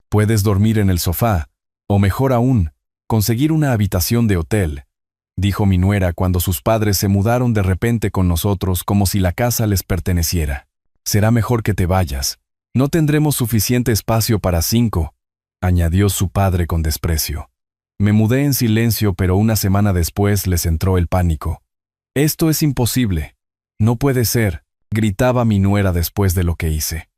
Puedes dormir en el sofá, o mejor aún, conseguir una habitación de hotel, dijo mi nuera cuando sus padres se mudaron de repente con nosotros como si la casa les perteneciera. Será mejor que te vayas. No tendremos suficiente espacio para 5, añadió su padre con desprecio. Me mudé en silencio, pero una semana después les entró el pánico. Esto es imposible. No puede ser, gritaba mi nuera después de lo que hice.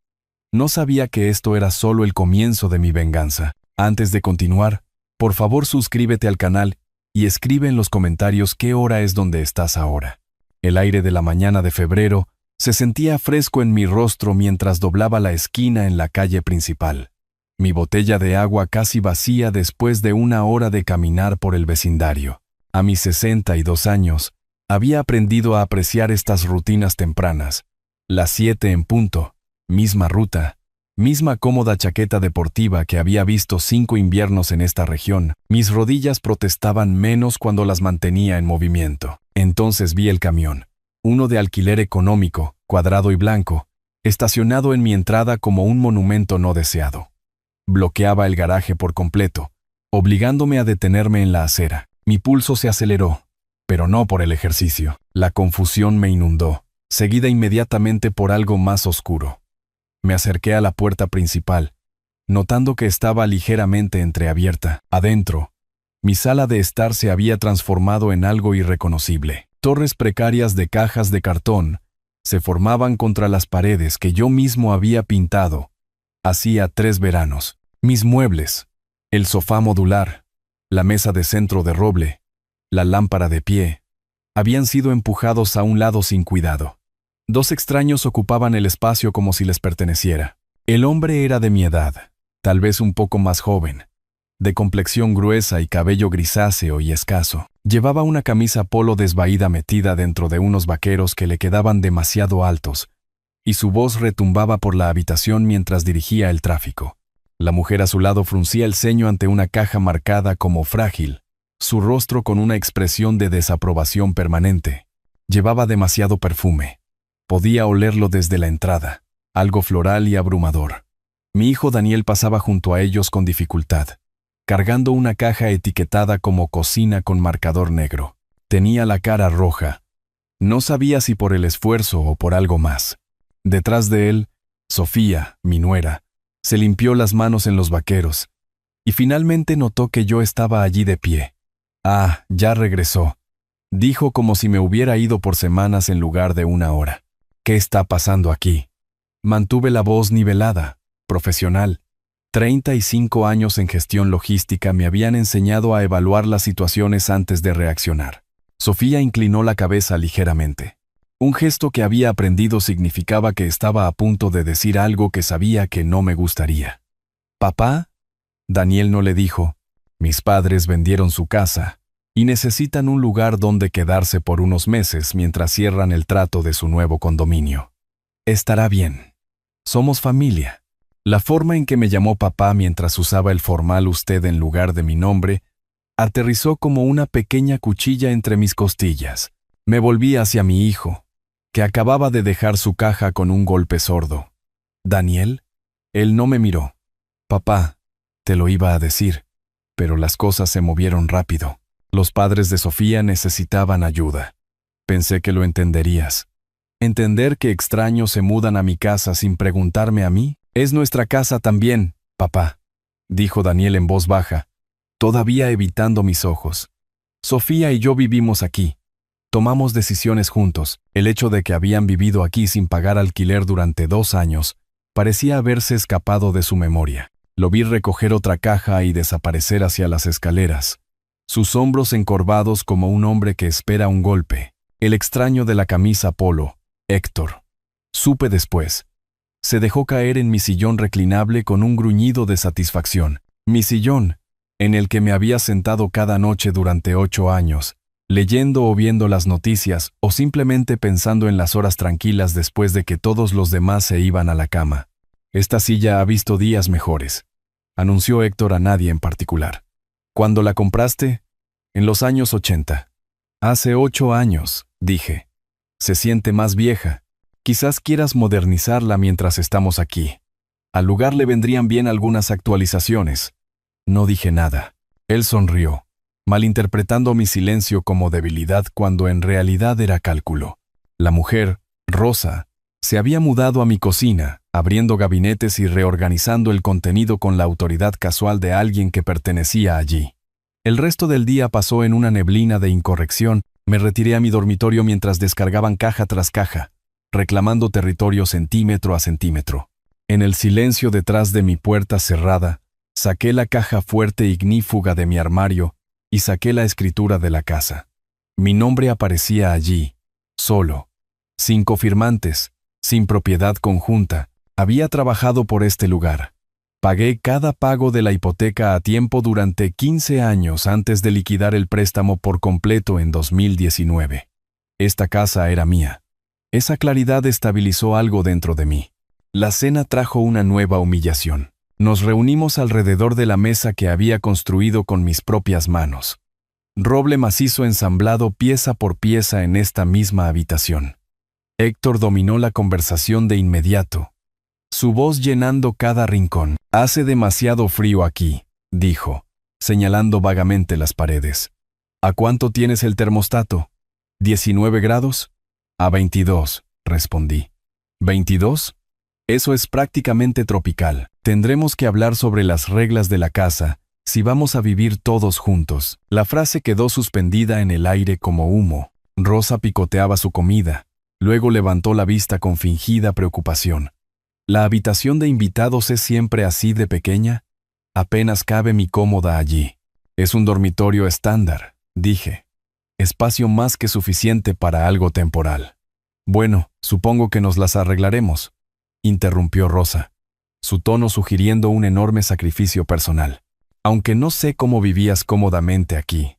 No sabía que esto era solo el comienzo de mi venganza. Antes de continuar, por favor suscríbete al canal y escribe en los comentarios qué hora es donde estás ahora. El aire de la mañana de febrero se sentía fresco en mi rostro mientras doblaba la esquina en la calle principal. Mi botella de agua casi vacía después de una hora de caminar por el vecindario. A mis 62 años, había aprendido a apreciar estas rutinas tempranas. Las 7 en punto, misma ruta, misma cómoda chaqueta deportiva que había visto 5 inviernos en esta región. Mis rodillas protestaban menos cuando las mantenía en movimiento. Entonces vi el camión, uno de alquiler económico, cuadrado y blanco, estacionado en mi entrada como un monumento no deseado. Bloqueaba el garaje por completo, obligándome a detenerme en la acera. Mi pulso se aceleró, pero no por el ejercicio. La confusión me inundó, seguida inmediatamente por algo más oscuro. Me acerqué a la puerta principal, notando que estaba ligeramente entreabierta. Adentro, mi sala de estar se había transformado en algo irreconocible. Torres precarias de cajas de cartón se formaban contra las paredes que yo mismo había pintado hacía 3 veranos. Mis muebles, el sofá modular, la mesa de centro de roble, la lámpara de pie, habían sido empujados a un lado sin cuidado. 2 extraños ocupaban el espacio como si les perteneciera. El hombre era de mi edad, tal vez un poco más joven, de complexión gruesa y cabello grisáceo y escaso. Llevaba una camisa polo desvaída metida dentro de unos vaqueros que le quedaban demasiado altos, y su voz retumbaba por la habitación mientras dirigía el tráfico. La mujer a su lado fruncía el ceño ante una caja marcada como frágil, su rostro con una expresión de desaprobación permanente. Llevaba demasiado perfume. Podía olerlo desde la entrada, algo floral y abrumador. Mi hijo Daniel pasaba junto a ellos con dificultad, cargando una caja etiquetada como cocina con marcador negro. Tenía la cara roja. No sabía si por el esfuerzo o por algo más. Detrás de él, Sofía, mi nuera, se limpió las manos en los vaqueros, y finalmente notó que yo estaba allí de pie. «Ah, ya regresó», dijo como si me hubiera ido por semanas en lugar de una hora. «¿Qué está pasando aquí?» Mantuve la voz nivelada, profesional. 35 años en gestión logística me habían enseñado a evaluar las situaciones antes de reaccionar. Sofía inclinó la cabeza ligeramente. Un gesto que había aprendido significaba que estaba a punto de decir algo que sabía que no me gustaría. «¿Papá?» Daniel no le dijo. «Mis padres vendieron su casa y necesitan un lugar donde quedarse por unos meses mientras cierran el trato de su nuevo condominio. Estará bien. Somos familia». La forma en que me llamó papá mientras usaba el formal usted en lugar de mi nombre aterrizó como una pequeña cuchilla entre mis costillas. Me volví hacia mi hijo, que acababa de dejar su caja con un golpe sordo. «¿Daniel?» Él no me miró. «Papá, te lo iba a decir», pero las cosas se movieron rápido. Los padres de Sofía necesitaban ayuda. Pensé que lo entenderías. ¿Entender que extraños se mudan a mi casa sin preguntarme a mí? «Es nuestra casa también, papá», dijo Daniel en voz baja, todavía evitando mis ojos. «Sofía y yo vivimos aquí. Tomamos decisiones juntos». El hecho de que habían vivido aquí sin pagar alquiler durante 2 años parecía haberse escapado de su memoria. Lo vi recoger otra caja y desaparecer hacia las escaleras, sus hombros encorvados como un hombre que espera un golpe. El extraño de la camisa polo, Héctor. Supe después. Se dejó caer en mi sillón reclinable con un gruñido de satisfacción. Mi sillón, en el que me había sentado cada noche durante 8 años, leyendo o viendo las noticias o simplemente pensando en las horas tranquilas después de que todos los demás se iban a la cama. «Esta silla ha visto días mejores», anunció Héctor a nadie en particular. «¿Cuándo la compraste?» «En los años 80. «Hace 8 años», dije. «Se siente más vieja. Quizás quieras modernizarla mientras estamos aquí». Al lugar le vendrían bien algunas actualizaciones. No dije nada. Él sonrió, malinterpretando mi silencio como debilidad cuando en realidad era cálculo. La mujer, Rosa, se había mudado a mi cocina, abriendo gabinetes y reorganizando el contenido con la autoridad casual de alguien que pertenecía allí. El resto del día pasó en una neblina de incorrección. Me retiré a mi dormitorio mientras descargaban caja tras caja, reclamando territorio centímetro a centímetro. En el silencio detrás de mi puerta cerrada, saqué la caja fuerte ignífuga de mi armario y saqué la escritura de la casa. Mi nombre aparecía allí, solo, sin cofirmantes, sin propiedad conjunta. Había trabajado por este lugar. Pagué cada pago de la hipoteca a tiempo durante 15 años antes de liquidar el préstamo por completo en 2019. Esta casa era mía. Esa claridad estabilizó algo dentro de mí. La cena trajo una nueva humillación. Nos reunimos alrededor de la mesa que había construido con mis propias manos. Roble macizo ensamblado pieza por pieza en esta misma habitación. Héctor dominó la conversación de inmediato, su voz llenando cada rincón. «Hace demasiado frío aquí», dijo, señalando vagamente las paredes. «¿A cuánto tienes el termostato? ¿19 grados?» «A 22», respondí. «¿22? Eso es prácticamente tropical. Tendremos que hablar sobre las reglas de la casa, si vamos a vivir todos juntos». La frase quedó suspendida en el aire como humo. Rosa picoteaba su comida. Luego levantó la vista con fingida preocupación. ¿La habitación de invitados es siempre así de pequeña? Apenas cabe mi cómoda allí. Es un dormitorio estándar, dije. Espacio más que suficiente para algo temporal. Bueno, supongo que nos las arreglaremos, interrumpió Rosa, su tono sugiriendo un enorme sacrificio personal. Aunque no sé cómo vivías cómodamente aquí.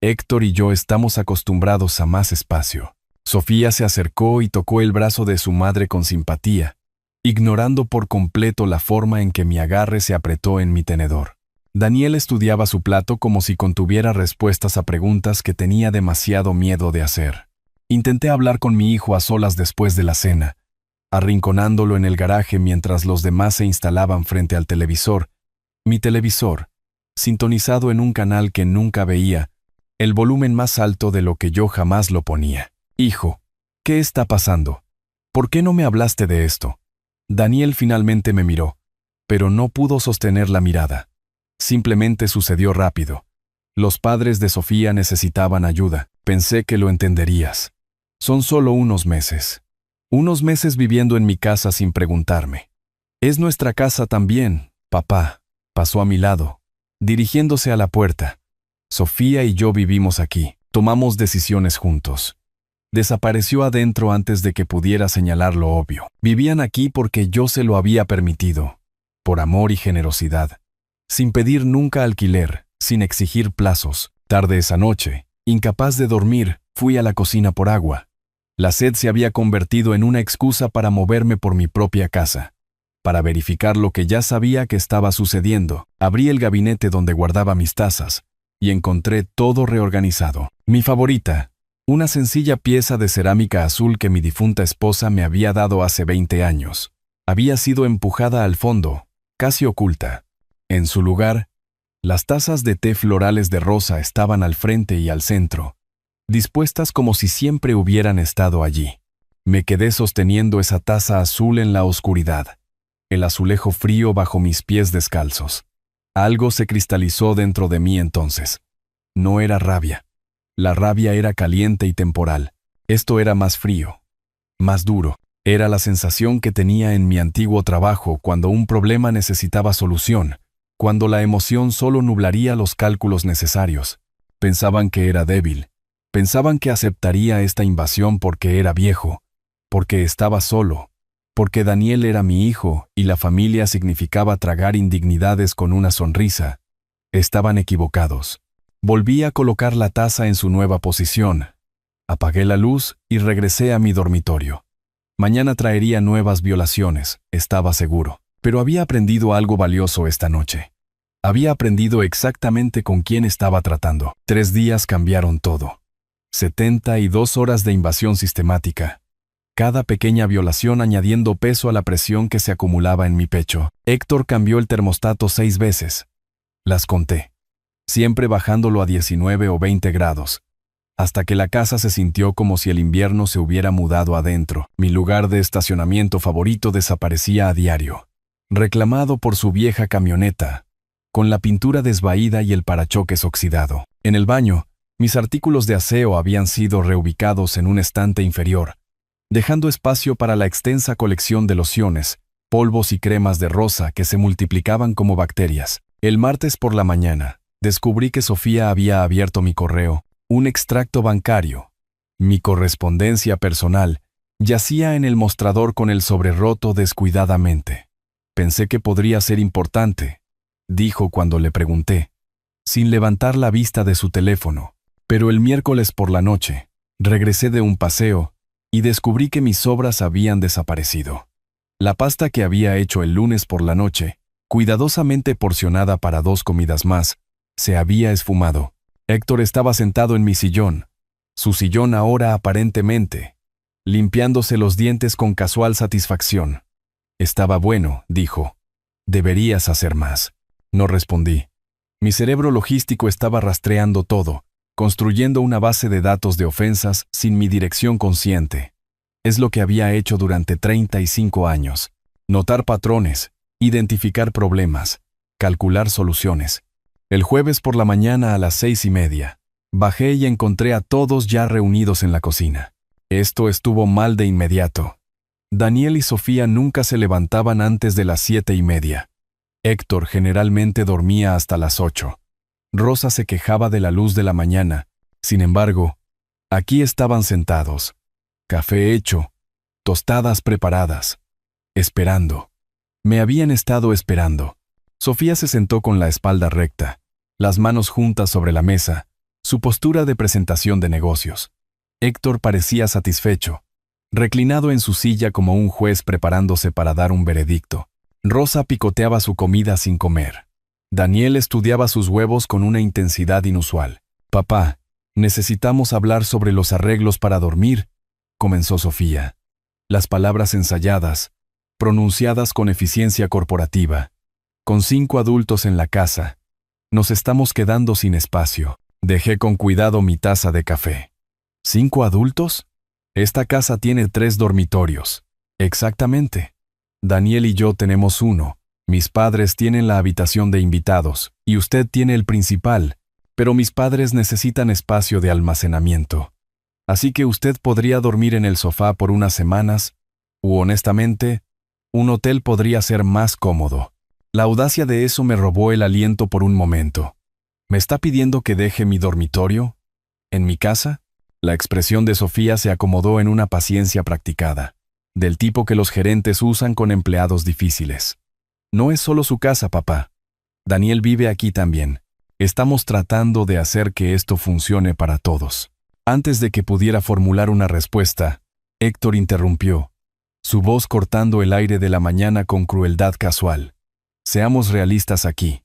Héctor y yo estamos acostumbrados a más espacio. Sofía se acercó y tocó el brazo de su madre con simpatía, ignorando por completo la forma en que mi agarre se apretó en mi tenedor. Daniel estudiaba su plato como si contuviera respuestas a preguntas que tenía demasiado miedo de hacer. Intenté hablar con mi hijo a solas después de la cena, arrinconándolo en el garaje mientras los demás se instalaban frente al televisor. Mi televisor, sintonizado en un canal que nunca veía, el volumen más alto de lo que yo jamás lo ponía. «Hijo, ¿qué está pasando? ¿Por qué no me hablaste de esto?» Daniel finalmente me miró, pero no pudo sostener la mirada. Simplemente sucedió rápido. Los padres de Sofía necesitaban ayuda. Pensé que lo entenderías. Son solo unos meses. Unos meses viviendo en mi casa sin preguntarme. «Es nuestra casa también, papá», pasó a mi lado, dirigiéndose a la puerta. «Sofía y yo vivimos aquí. Tomamos decisiones juntos». Desapareció adentro antes de que pudiera señalar lo obvio. Vivían aquí porque yo se lo había permitido, por amor y generosidad, sin pedir nunca alquiler, sin exigir plazos. Tarde esa noche, incapaz de dormir, fui a la cocina por agua. La sed se había convertido en una excusa para moverme por mi propia casa. Para verificar lo que ya sabía que estaba sucediendo, abrí el gabinete donde guardaba mis tazas y encontré todo reorganizado. Mi favorita, una sencilla pieza de cerámica azul que mi difunta esposa me había dado hace 20 años. Había sido empujada al fondo, casi oculta. En su lugar, las tazas de té florales de rosa estaban al frente y al centro, dispuestas como si siempre hubieran estado allí. Me quedé sosteniendo esa taza azul en la oscuridad, el azulejo frío bajo mis pies descalzos. Algo se cristalizó dentro de mí entonces. No era rabia. La rabia era caliente y temporal. Esto era más frío, más duro. Era la sensación que tenía en mi antiguo trabajo cuando un problema necesitaba solución, cuando la emoción solo nublaría los cálculos necesarios. Pensaban que era débil. Pensaban que aceptaría esta invasión porque era viejo, porque estaba solo, porque Daniel era mi hijo y la familia significaba tragar indignidades con una sonrisa. Estaban equivocados. Volví a colocar la taza en su nueva posición. Apagué la luz y regresé a mi dormitorio. Mañana traería nuevas violaciones, estaba seguro. Pero había aprendido algo valioso esta noche. Había aprendido exactamente con quién estaba tratando. 3 días cambiaron todo. 72 horas de invasión sistemática. cada pequeña violación añadiendo peso a la presión que se acumulaba en mi pecho. Héctor cambió el termostato 6 veces. Las conté, siempre bajándolo a 19 o 20 grados, hasta que la casa se sintió como si el invierno se hubiera mudado adentro. Mi lugar de estacionamiento favorito desaparecía a diario, reclamado por su vieja camioneta, con la pintura desvaída y el parachoques oxidado. En el baño, mis artículos de aseo habían sido reubicados en un estante inferior, dejando espacio para la extensa colección de lociones, polvos y cremas de rosa que se multiplicaban como bacterias. El martes por la mañana, descubrí que Sofía había abierto mi correo, un extracto bancario. Mi correspondencia personal yacía en el mostrador con el sobre roto descuidadamente. Pensé que podría ser importante, dijo cuando le pregunté, sin levantar la vista de su teléfono. Pero el miércoles por la noche, regresé de un paseo y descubrí que mis sobras habían desaparecido. La pasta que había hecho el lunes por la noche, cuidadosamente porcionada para 2 comidas más, se había esfumado. Héctor estaba sentado en mi sillón, su sillón ahora aparentemente, limpiándose los dientes con casual satisfacción. Estaba bueno, dijo. Deberías hacer más. No respondí. Mi cerebro logístico estaba rastreando todo, construyendo una base de datos de ofensas sin mi dirección consciente. Es lo que había hecho durante 35 años. Notar patrones, identificar problemas, calcular soluciones. El jueves por la mañana a las 6:30, bajé y encontré a todos ya reunidos en la cocina. Esto estuvo mal de inmediato. Daniel y Sofía nunca se levantaban antes de las 7:30. Héctor generalmente dormía hasta las 8. Rosa se quejaba de la luz de la mañana. Sin embargo, aquí estaban sentados. Café hecho, tostadas preparadas, esperando. Me habían estado esperando. Sofía se sentó con la espalda recta, las manos juntas sobre la mesa, su postura de presentación de negocios. Héctor parecía satisfecho, reclinado en su silla como un juez preparándose para dar un veredicto. Rosa picoteaba su comida sin comer. Daniel estudiaba sus huevos con una intensidad inusual. «Papá, necesitamos hablar sobre los arreglos para dormir», comenzó Sofía. Las palabras ensayadas, pronunciadas con eficiencia corporativa. Con 5 adultos en la casa, nos estamos quedando sin espacio. Dejé con cuidado mi taza de café. ¿5 adultos? Esta casa tiene 3 dormitorios. Exactamente. Daniel y yo tenemos uno. Mis padres tienen la habitación de invitados, y usted tiene el principal, pero mis padres necesitan espacio de almacenamiento. Así que usted podría dormir en el sofá por unas semanas, u honestamente, un hotel podría ser más cómodo. La audacia de eso me robó el aliento por un momento. ¿Me está pidiendo que deje mi dormitorio? ¿En mi casa? La expresión de Sofía se acomodó en una paciencia practicada, del tipo que los gerentes usan con empleados difíciles. No es solo su casa, papá. Daniel vive aquí también. Estamos tratando de hacer que esto funcione para todos. Antes de que pudiera formular una respuesta, Héctor interrumpió, su voz cortando el aire de la mañana con crueldad casual. Seamos realistas aquí.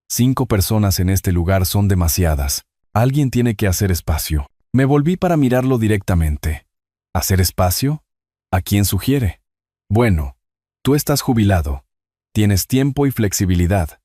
5 personas en este lugar son demasiadas. Alguien tiene que hacer espacio. Me volví para mirarlo directamente. ¿Hacer espacio? ¿A quién sugiere? Bueno, tú estás jubilado. Tienes tiempo y flexibilidad.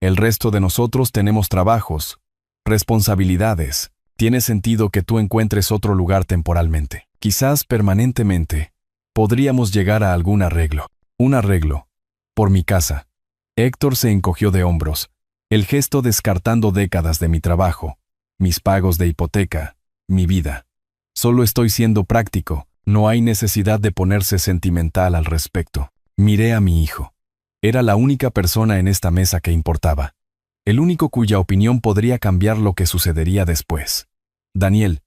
El resto de nosotros tenemos trabajos, responsabilidades. Tiene sentido que tú encuentres otro lugar temporalmente. Quizás permanentemente. Podríamos llegar a algún arreglo. Un arreglo. Por mi casa. Héctor se encogió de hombros, el gesto descartando décadas de mi trabajo, mis pagos de hipoteca, mi vida. Solo estoy siendo práctico, no hay necesidad de ponerse sentimental al respecto. Miré a mi hijo. Era la única persona en esta mesa que importaba. El único cuya opinión podría cambiar lo que sucedería después. Daniel,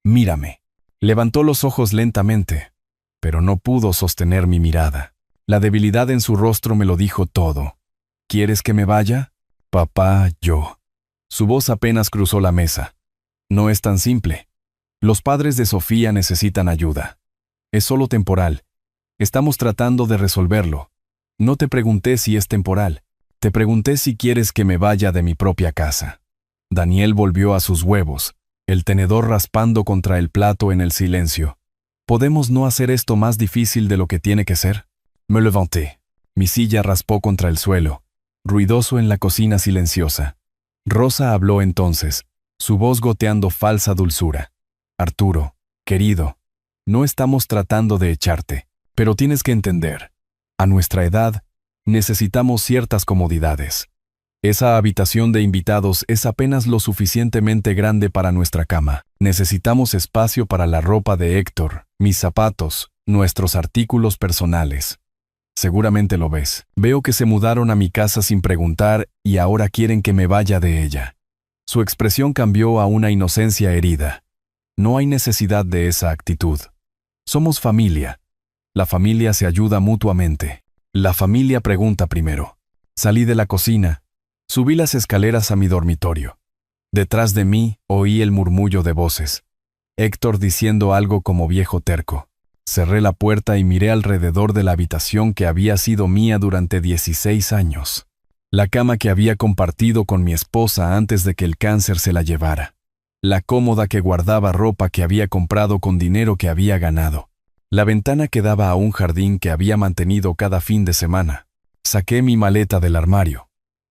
mírame. Levantó los ojos lentamente, pero no pudo sostener mi mirada. La debilidad en su rostro me lo dijo todo. ¿Quieres que me vaya? Papá, yo. Su voz apenas cruzó la mesa. No es tan simple. Los padres de Sofía necesitan ayuda. Es solo temporal. Estamos tratando de resolverlo. No te pregunté si es temporal. Te pregunté si quieres que me vaya de mi propia casa. Daniel volvió a sus huevos, el tenedor raspando contra el plato en el silencio. ¿Podemos no hacer esto más difícil de lo que tiene que ser? Me levanté. Mi silla raspó contra el suelo, ruidoso en la cocina silenciosa. Rosa habló entonces, su voz goteando falsa dulzura. Arturo, querido, no estamos tratando de echarte, pero tienes que entender. A nuestra edad, necesitamos ciertas comodidades. Esa habitación de invitados es apenas lo suficientemente grande para nuestra cama. Necesitamos espacio para la ropa de Héctor, mis zapatos, nuestros artículos personales. Seguramente lo ves. Veo que se mudaron a mi casa sin preguntar y ahora quieren que me vaya de ella. Su expresión cambió a una inocencia herida. No hay necesidad de esa actitud. Somos familia. La familia se ayuda mutuamente. La familia pregunta primero. Salí de la cocina. Subí las escaleras a mi dormitorio. Detrás de mí oí el murmullo de voces. Héctor diciendo algo como viejo terco. Cerré la puerta y miré alrededor de la habitación que había sido mía durante 16 años. La cama que había compartido con mi esposa antes de que el cáncer se la llevara. La cómoda que guardaba ropa que había comprado con dinero que había ganado. La ventana que daba a un jardín que había mantenido cada fin de semana. Saqué mi maleta del armario.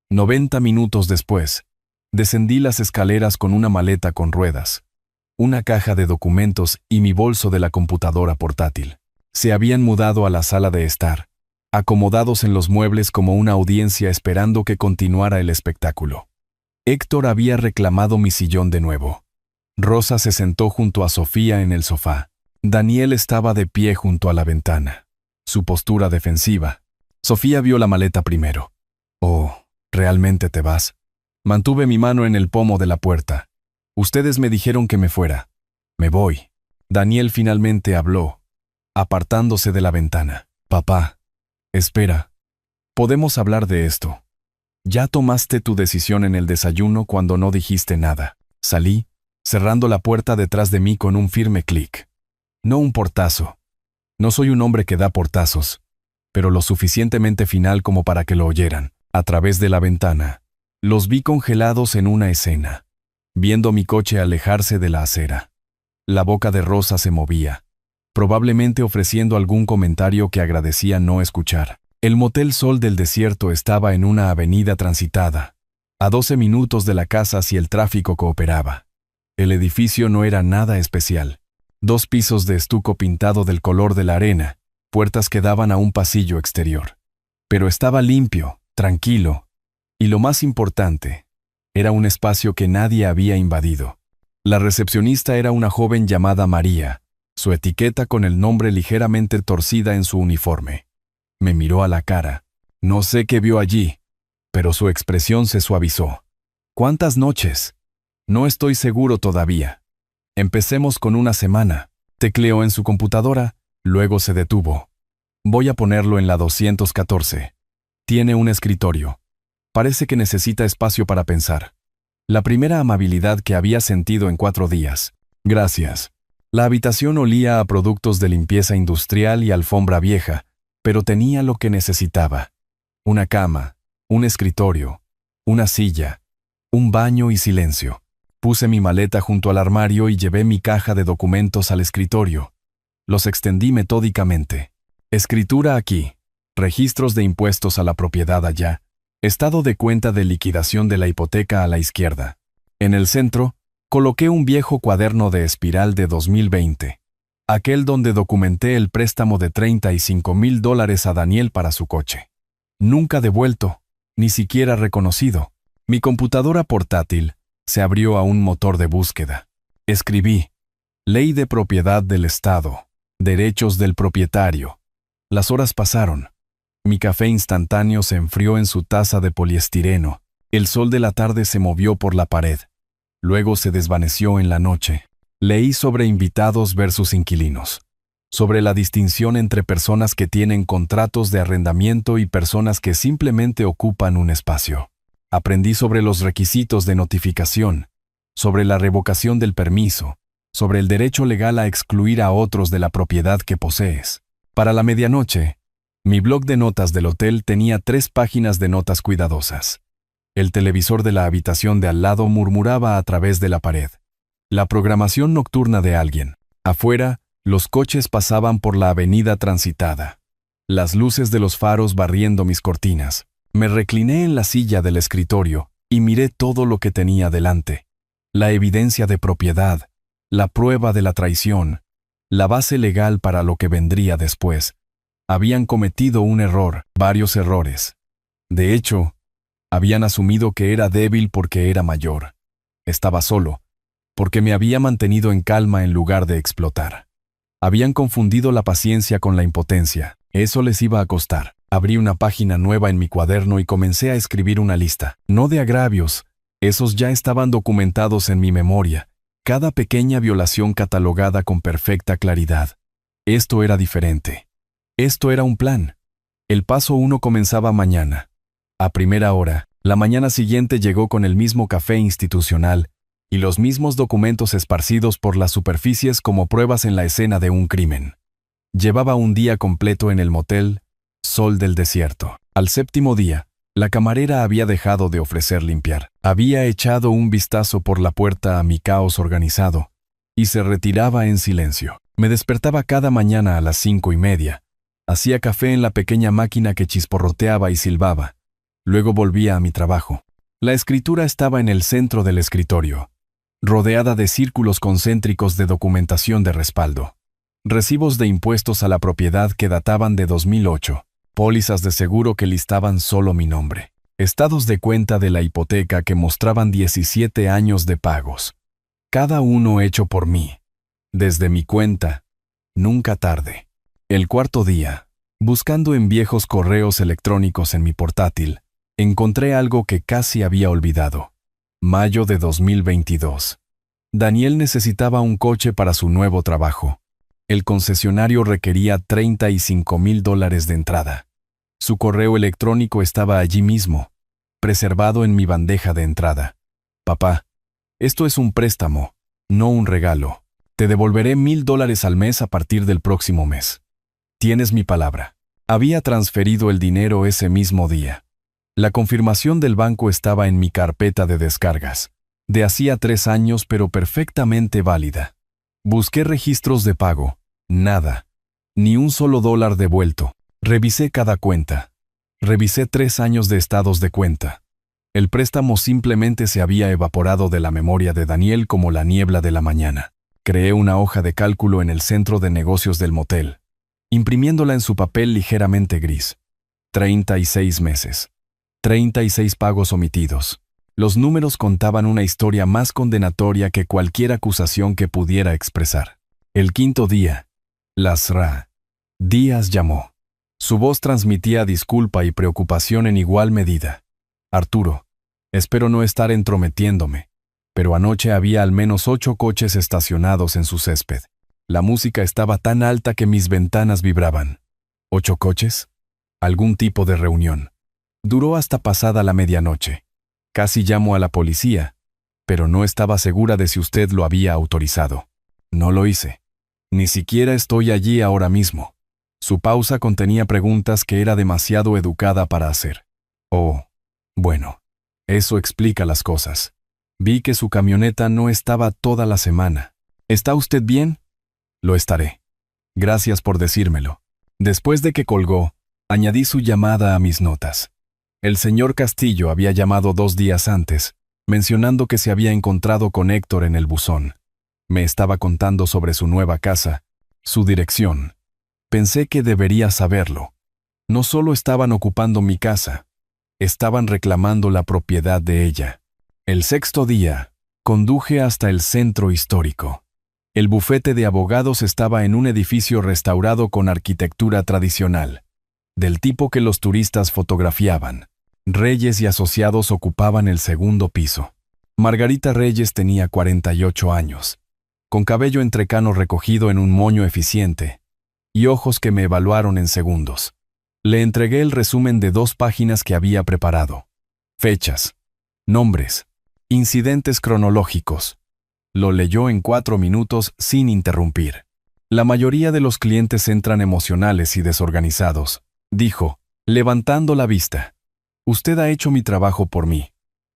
90 minutos después, descendí las escaleras con una maleta con ruedas, una caja de documentos y mi bolso de la computadora portátil. Se habían mudado a la sala de estar, acomodados en los muebles como una audiencia esperando que continuara el espectáculo. Héctor había reclamado mi sillón de nuevo. Rosa se sentó junto a Sofía en el sofá. Daniel estaba de pie junto a la ventana, su postura defensiva. Sofía vio la maleta primero. Oh, ¿realmente te vas? Mantuve mi mano en el pomo de la puerta. Ustedes me dijeron que me fuera. Me voy. Daniel finalmente habló, apartándose de la ventana. Papá, espera. Podemos hablar de esto. Ya tomaste tu decisión en el desayuno cuando no dijiste nada. Salí, cerrando la puerta detrás de mí con un firme clic. No un portazo. No soy un hombre que da portazos, pero lo suficientemente final como para que lo oyeran. A través de la ventana, los vi congelados en una escena, viendo mi coche alejarse de la acera. La boca de Rosa se movía, probablemente ofreciendo algún comentario que agradecía no escuchar. El Motel Sol del Desierto estaba en una avenida transitada, a 12 minutos de la casa si el tráfico cooperaba. El edificio no era nada especial. 2 pisos de estuco pintado del color de la arena, puertas que daban a un pasillo exterior. Pero estaba limpio, tranquilo, y lo más importante, era un espacio que nadie había invadido. La recepcionista era una joven llamada María, su etiqueta con el nombre ligeramente torcida en su uniforme. Me miró a la cara. No sé qué vio allí, pero su expresión se suavizó. ¿Cuántas noches? No estoy seguro todavía. Empecemos con una semana. Tecleó en su computadora, luego se detuvo. Voy a ponerlo en la 214. Tiene un escritorio. Parece que necesita espacio para pensar. La primera amabilidad que había sentido en 4 días. Gracias. La habitación olía a productos de limpieza industrial y alfombra vieja, pero tenía lo que necesitaba. Una cama, un escritorio, una silla, un baño y silencio. Puse mi maleta junto al armario y llevé mi caja de documentos al escritorio. Los extendí metódicamente. Escritura aquí, registros de impuestos a la propiedad allá, estado de cuenta de liquidación de la hipoteca a la izquierda. En el centro, coloqué un viejo cuaderno de espiral de 2020, aquel donde documenté el préstamo de $35,000 a Daniel para su coche. Nunca devuelto, ni siquiera reconocido. Mi computadora portátil se abrió a un motor de búsqueda. Escribí: Ley de Propiedad del Estado, Derechos del Propietario. Las horas pasaron. Mi café instantáneo se enfrió en su taza de poliestireno. El sol de la tarde se movió por la pared. Luego se desvaneció en la noche. Leí sobre invitados versus inquilinos. Sobre la distinción entre personas que tienen contratos de arrendamiento y personas que simplemente ocupan un espacio. Aprendí sobre los requisitos de notificación, sobre la revocación del permiso, sobre el derecho legal a excluir a otros de la propiedad que posees. Para la medianoche, mi blog de notas del hotel tenía 3 páginas de notas cuidadosas. El televisor de la habitación de al lado murmuraba a través de la pared. La programación nocturna de alguien. Afuera, Los coches pasaban por la avenida transitada. Las luces de los faros barriendo mis cortinas. Me recliné en la silla del escritorio y miré todo lo que tenía delante. La evidencia de propiedad, la prueba de la traición, la base legal para lo que vendría después. Habían cometido un error, varios errores. De hecho, habían asumido que era débil porque era mayor. Estaba solo, porque me había mantenido en calma en lugar de explotar. Habían confundido la paciencia con la impotencia. Eso les iba a costar. Abrí una página nueva en mi cuaderno y comencé a escribir una lista. No de agravios, esos ya estaban documentados en mi memoria. Cada pequeña violación catalogada con perfecta claridad. Esto era diferente. Esto era un plan. El paso 1 comenzaba mañana. A primera hora, la mañana siguiente llegó con el mismo café institucional y los mismos documentos esparcidos por las superficies como pruebas en la escena de un crimen. Llevaba un día completo en el motel Sol del Desierto. Al séptimo día, la camarera había dejado de ofrecer limpiar. Había echado un vistazo por la puerta a mi caos organizado y se retiraba en silencio. Me despertaba cada mañana a las 5:30. Hacía café en la pequeña máquina que chisporroteaba y silbaba. Luego volvía a mi trabajo. La escritura estaba en el centro del escritorio, rodeada de círculos concéntricos de documentación de respaldo. Recibos de impuestos a la propiedad que databan de 2008, pólizas de seguro que listaban solo mi nombre, estados de cuenta de la hipoteca que mostraban 17 años de pagos, cada uno hecho por mí, desde mi cuenta, nunca tarde. El cuarto día, buscando en viejos correos electrónicos en mi portátil, encontré algo que casi había olvidado. Mayo de 2022. Daniel necesitaba un coche para su nuevo trabajo. El concesionario requería $35,000 de entrada. Su correo electrónico estaba allí mismo, preservado en mi bandeja de entrada. Papá, esto es un préstamo, no un regalo. Te devolveré $1,000 al mes a partir del próximo mes. Tienes mi palabra. Había transferido el dinero ese mismo día. La confirmación del banco estaba en mi carpeta de descargas, de hacía 3 años pero perfectamente válida. Busqué registros de pago, nada, ni un solo dólar devuelto. Revisé cada cuenta. Revisé 3 años de estados de cuenta. El préstamo simplemente se había evaporado de la memoria de Daniel como la niebla de la mañana. Creé una hoja de cálculo en el centro de negocios del motel, imprimiéndola en su papel ligeramente gris. 36 meses. 36 pagos omitidos. Los números contaban una historia más condenatoria que cualquier acusación que pudiera expresar. El quinto día, Lasra Díaz llamó. Su voz transmitía disculpa y preocupación en igual medida. Arturo, espero no estar entrometiéndome, pero anoche había al menos 8 coches estacionados en su césped. La música estaba tan alta que mis ventanas vibraban. ¿8 coches? Algún tipo de reunión. Duró hasta pasada la medianoche. Casi llamó a la policía, pero no estaba segura de si usted lo había autorizado. No lo hice. Ni siquiera estoy allí ahora mismo. Su pausa contenía preguntas que era demasiado educada para hacer. Oh, bueno, eso explica las cosas. Vi que su camioneta no estaba toda la semana. ¿Está usted bien? Lo estaré. Gracias por decírmelo. Después de que colgó, añadí su llamada a mis notas. El señor Castillo había llamado 2 días antes, mencionando que se había encontrado con Héctor en el buzón. Me estaba contando sobre su nueva casa, su dirección. Pensé que debería saberlo. No solo estaban ocupando mi casa, estaban reclamando la propiedad de ella. El sexto día, conduje hasta el centro histórico. El bufete de abogados estaba en un edificio restaurado con arquitectura tradicional, del tipo que los turistas fotografiaban. Reyes y asociados ocupaban el segundo piso. Margarita Reyes tenía 48 años, con cabello entrecano recogido en un moño eficiente, y ojos que me evaluaron en segundos. Le entregué el resumen de 2 páginas que había preparado. Fechas, nombres, incidentes cronológicos. Lo leyó en 4 minutos sin interrumpir. La mayoría de los clientes entran emocionales y desorganizados, dijo, levantando la vista. Usted ha hecho mi trabajo por mí.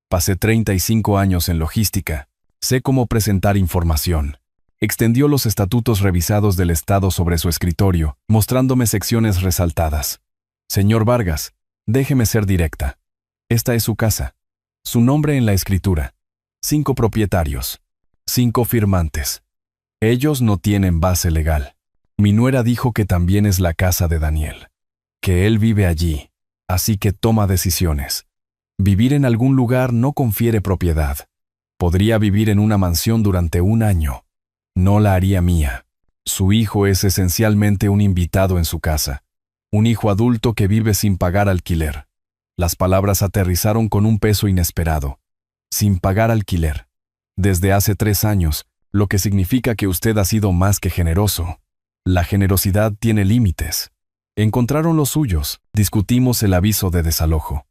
Pasé 35 años en logística. Sé cómo presentar información. Extendió los estatutos revisados del Estado sobre su escritorio, mostrándome secciones resaltadas. Señor Vargas, déjeme ser directa. Esta es su casa. Su nombre en la escritura. 5 propietarios. 5 firmantes. Ellos no tienen base legal. Mi nuera dijo que también es la casa de Daniel. Que él vive allí, así que toma decisiones. Vivir en algún lugar no confiere propiedad. Podría vivir en una mansión durante 1 año. No la haría mía. Su hijo es esencialmente un invitado en su casa. Un hijo adulto que vive sin pagar alquiler. Las palabras aterrizaron con un peso inesperado. Sin pagar alquiler. Desde hace 3 años, lo que significa que usted ha sido más que generoso. La generosidad tiene límites. Encontraron los suyos. Discutimos el aviso de desalojo.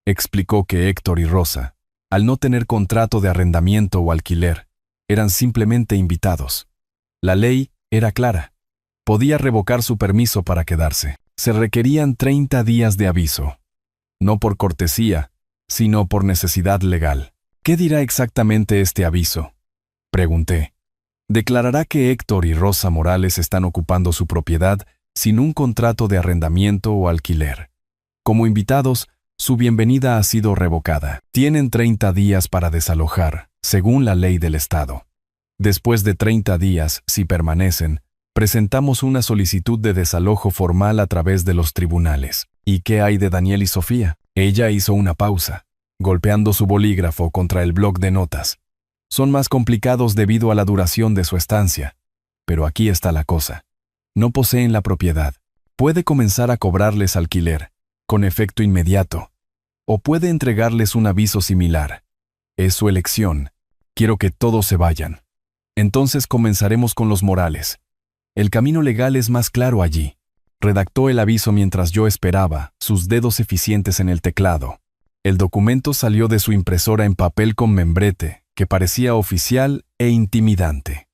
Explicó que Héctor y Rosa, al no tener contrato de arrendamiento o alquiler, eran simplemente invitados. La ley era clara. Podía revocar su permiso para quedarse. Se requerían 30 días de aviso. No por cortesía, sino por necesidad legal. ¿Qué dirá exactamente este aviso?, pregunté. Declarará que Héctor y Rosa Morales están ocupando su propiedad sin un contrato de arrendamiento o alquiler. Como invitados, su bienvenida ha sido revocada. Tienen 30 días para desalojar, según la ley del Estado. Después de 30 días, si permanecen, presentamos una solicitud de desalojo formal a través de los tribunales. ¿Y qué hay de Daniel y Sofía? Ella hizo una pausa, golpeando su bolígrafo contra el bloc de notas. Son más complicados debido a la duración de su estancia. Pero aquí está la cosa. No poseen la propiedad. Puede comenzar a cobrarles alquiler, con efecto inmediato, o puede entregarles un aviso similar. Es su elección. Quiero que todos se vayan. Entonces comenzaremos con los Morales. El camino legal es más claro allí. Redactó el aviso mientras yo esperaba, sus dedos eficientes en el teclado. El documento salió de su impresora en papel con membrete, que parecía oficial e intimidante.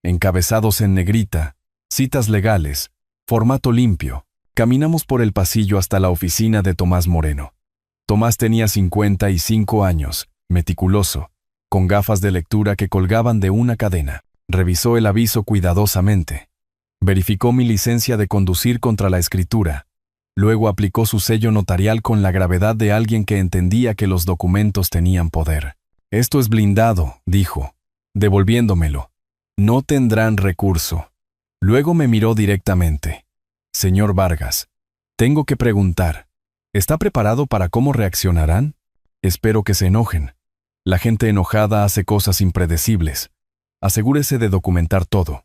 Encabezados en negrita, citas legales, formato limpio. Caminamos por el pasillo hasta la oficina de Tomás Moreno. Tomás tenía 55 años, meticuloso, con gafas de lectura que colgaban de una cadena. Revisó el aviso cuidadosamente. Verificó mi licencia de conducir contra la escritura. Luego aplicó su sello notarial con la gravedad de alguien que entendía que los documentos tenían poder. «Esto es blindado», dijo, devolviéndomelo. «No tendrán recurso». Luego me miró directamente. «Señor Vargas, tengo que preguntar, ¿está preparado para cómo reaccionarán? Espero que se enojen. La gente enojada hace cosas impredecibles. Asegúrese de documentar todo.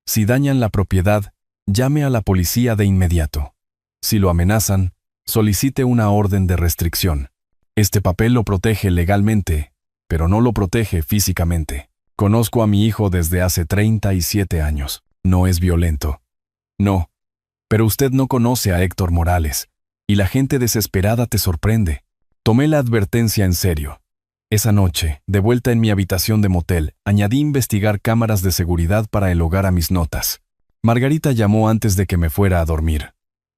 Si dañan la propiedad, llame a la policía de inmediato. Si lo amenazan, solicite una orden de restricción. Este papel lo protege legalmente, pero no lo protege físicamente. Conozco a mi hijo desde hace 37 años. No es violento. No, pero usted no conoce a Héctor Morales, y la gente desesperada te sorprende. Tomé la advertencia en serio. Esa noche, de vuelta en mi habitación de motel, añadí investigar cámaras de seguridad para el hogar a mis notas. Margarita llamó antes de que me fuera a dormir.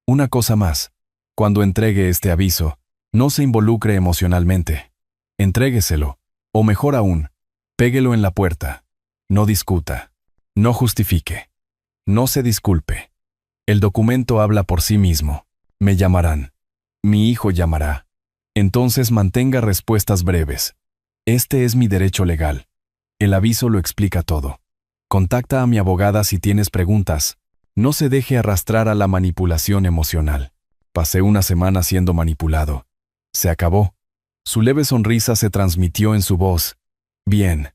Una cosa más. Cuando entregue este aviso, no se involucre emocionalmente. Entrégueselo, o mejor aún, péguelo en la puerta. No discuta. No justifique. No se disculpe. El documento habla por sí mismo. Me llamarán. Mi hijo llamará. Entonces mantenga respuestas breves. Este es mi derecho legal. El aviso lo explica todo. Contacta a mi abogada si tienes preguntas. No se deje arrastrar a la manipulación emocional. Pasé una semana siendo manipulado. Se acabó. Su leve sonrisa se transmitió en su voz. Bien.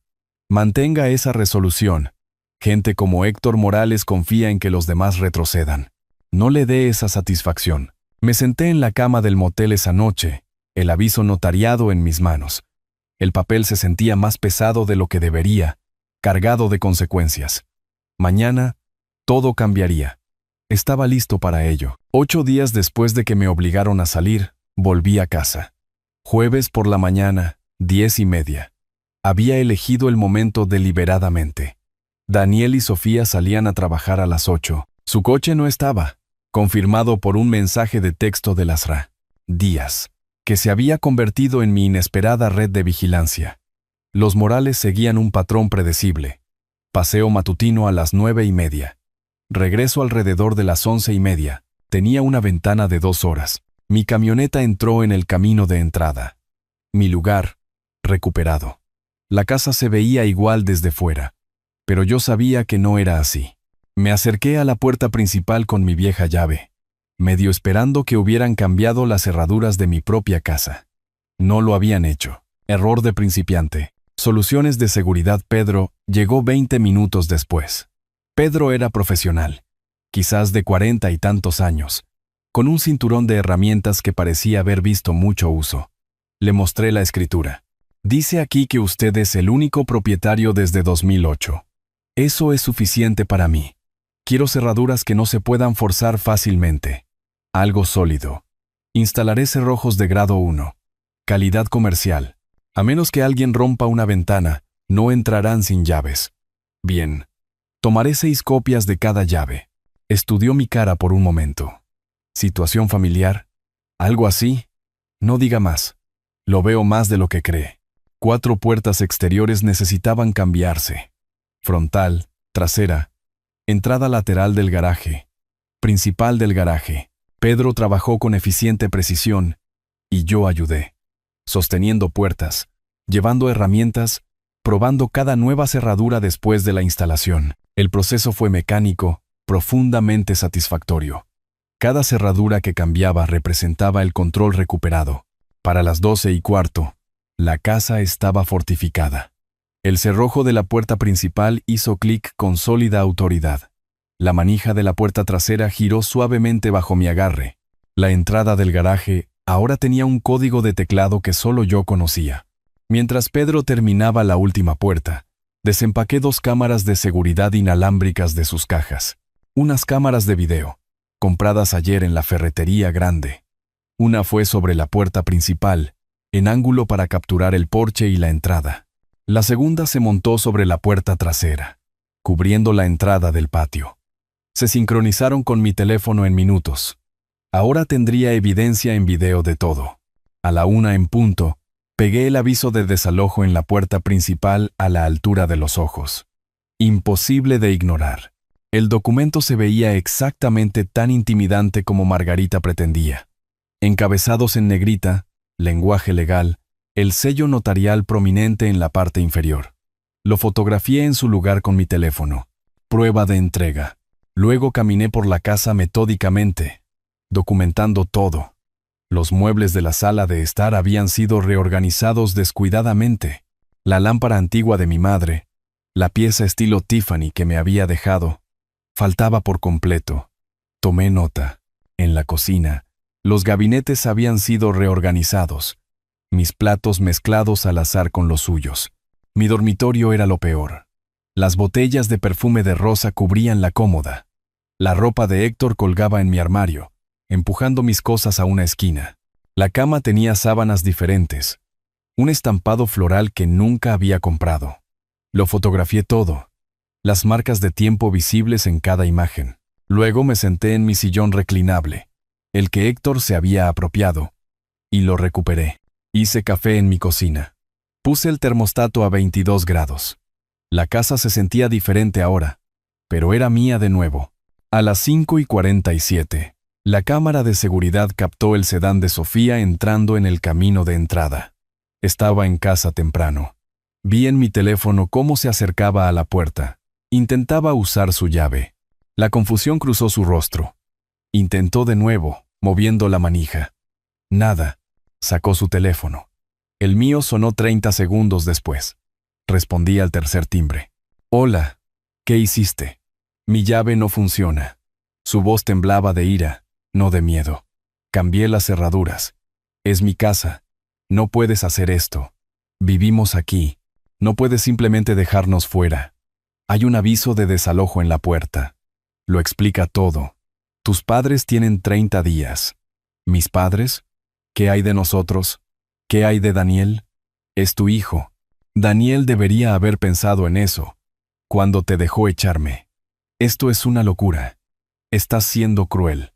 Mantenga esa resolución. Gente como Héctor Morales confía en que los demás retrocedan. No le dé esa satisfacción. Me senté en la cama del motel esa noche, el aviso notariado en mis manos. El papel se sentía más pesado de lo que debería, cargado de consecuencias. Mañana, todo cambiaría. Estaba listo para ello. 8 días después de que me obligaron a salir, volví a casa. Jueves por la mañana, 10:30. Había elegido el momento deliberadamente. Daniel y Sofía salían a trabajar a las 8. Su coche no estaba, confirmado por un mensaje de texto de Lazra Díaz, que se había convertido en mi inesperada red de vigilancia. Los Morales seguían un patrón predecible. Paseo matutino a las 9:30. Regreso alrededor de las 11:30. Tenía una ventana de 2 horas. Mi camioneta entró en el camino de entrada. Mi lugar, recuperado. La casa se veía igual desde fuera, pero yo sabía que no era así. Me acerqué a la puerta principal con mi vieja llave, medio esperando que hubieran cambiado las cerraduras de mi propia casa. No lo habían hecho. Error de principiante. Soluciones de seguridad. Pedro llegó 20 minutos después. Pedro era profesional, quizás de 40 y tantos años, con un cinturón de herramientas que parecía haber visto mucho uso. Le mostré la escritura. Dice aquí que usted es el único propietario desde 2008. Eso es suficiente para mí. Quiero cerraduras que no se puedan forzar fácilmente. Algo sólido. Instalaré cerrojos de grado 1. Calidad comercial. A menos que alguien rompa una ventana, no entrarán sin llaves. Bien. Tomaré 6 copias de cada llave. Estudió mi cara por un momento. ¿Situación familiar? ¿Algo así? No diga más. Lo veo más de lo que cree. 4 puertas exteriores necesitaban cambiarse. Frontal, trasera, entrada lateral del garaje, principal del garaje. Pedro trabajó con eficiente precisión y yo ayudé, sosteniendo puertas, llevando herramientas, probando cada nueva cerradura después de la instalación. El proceso fue mecánico, profundamente satisfactorio. Cada cerradura que cambiaba representaba el control recuperado. Para las 12:15, la casa estaba fortificada. El cerrojo de la puerta principal hizo clic con sólida autoridad. La manija de la puerta trasera giró suavemente bajo mi agarre. La entrada del garaje ahora tenía un código de teclado que solo yo conocía. Mientras Pedro terminaba la última puerta, desempaqué 2 cámaras de seguridad inalámbricas de sus cajas. Unas cámaras de video, compradas ayer en la ferretería grande. Una fue sobre la puerta principal, en ángulo para capturar el porche y la entrada. La segunda se montó sobre la puerta trasera, cubriendo la entrada del patio. Se sincronizaron con mi teléfono en minutos. Ahora tendría evidencia en video de todo. A la 1 en punto, pegué el aviso de desalojo en la puerta principal a la altura de los ojos. Imposible de ignorar. El documento se veía exactamente tan intimidante como Margarita pretendía. Encabezados en negrita, lenguaje legal, el sello notarial prominente en la parte inferior. Lo fotografié en su lugar con mi teléfono. Prueba de entrega. Luego caminé por la casa metódicamente, documentando todo. Los muebles de la sala de estar habían sido reorganizados descuidadamente. La lámpara antigua de mi madre, la pieza estilo Tiffany que me había dejado, faltaba por completo. Tomé nota. En la cocina, los gabinetes habían sido reorganizados, mis platos mezclados al azar con los suyos. Mi dormitorio era lo peor. Las botellas de perfume de rosa cubrían la cómoda. La ropa de Héctor colgaba en mi armario, empujando mis cosas a una esquina. La cama tenía sábanas diferentes, un estampado floral que nunca había comprado. Lo fotografié todo, las marcas de tiempo visibles en cada imagen. Luego me senté en mi sillón reclinable, el que Héctor se había apropiado, y lo recuperé. Hice café en mi cocina. Puse el termostato a 22 grados. La casa se sentía diferente ahora, pero era mía de nuevo. A las 5:47, la cámara de seguridad captó el sedán de Sofía entrando en el camino de entrada. Estaba en casa temprano. Vi en mi teléfono cómo se acercaba a la puerta. Intentaba usar su llave. La confusión cruzó su rostro. Intentó de nuevo, moviendo la manija. Nada. Sacó su teléfono. El mío sonó 30 segundos después. Respondí al tercer timbre. Hola. ¿Qué hiciste? Mi llave no funciona. Su voz temblaba de ira, no de miedo. Cambié las cerraduras. Es mi casa. No puedes hacer esto. Vivimos aquí. No puedes simplemente dejarnos fuera. Hay un aviso de desalojo en la puerta. Lo explica todo. Tus padres tienen 30 días. ¿Mis padres? ¿Qué hay de nosotros? ¿Qué hay de Daniel? Es tu hijo. Daniel debería haber pensado en eso, cuando te dejó echarme. Esto es una locura. Estás siendo cruel.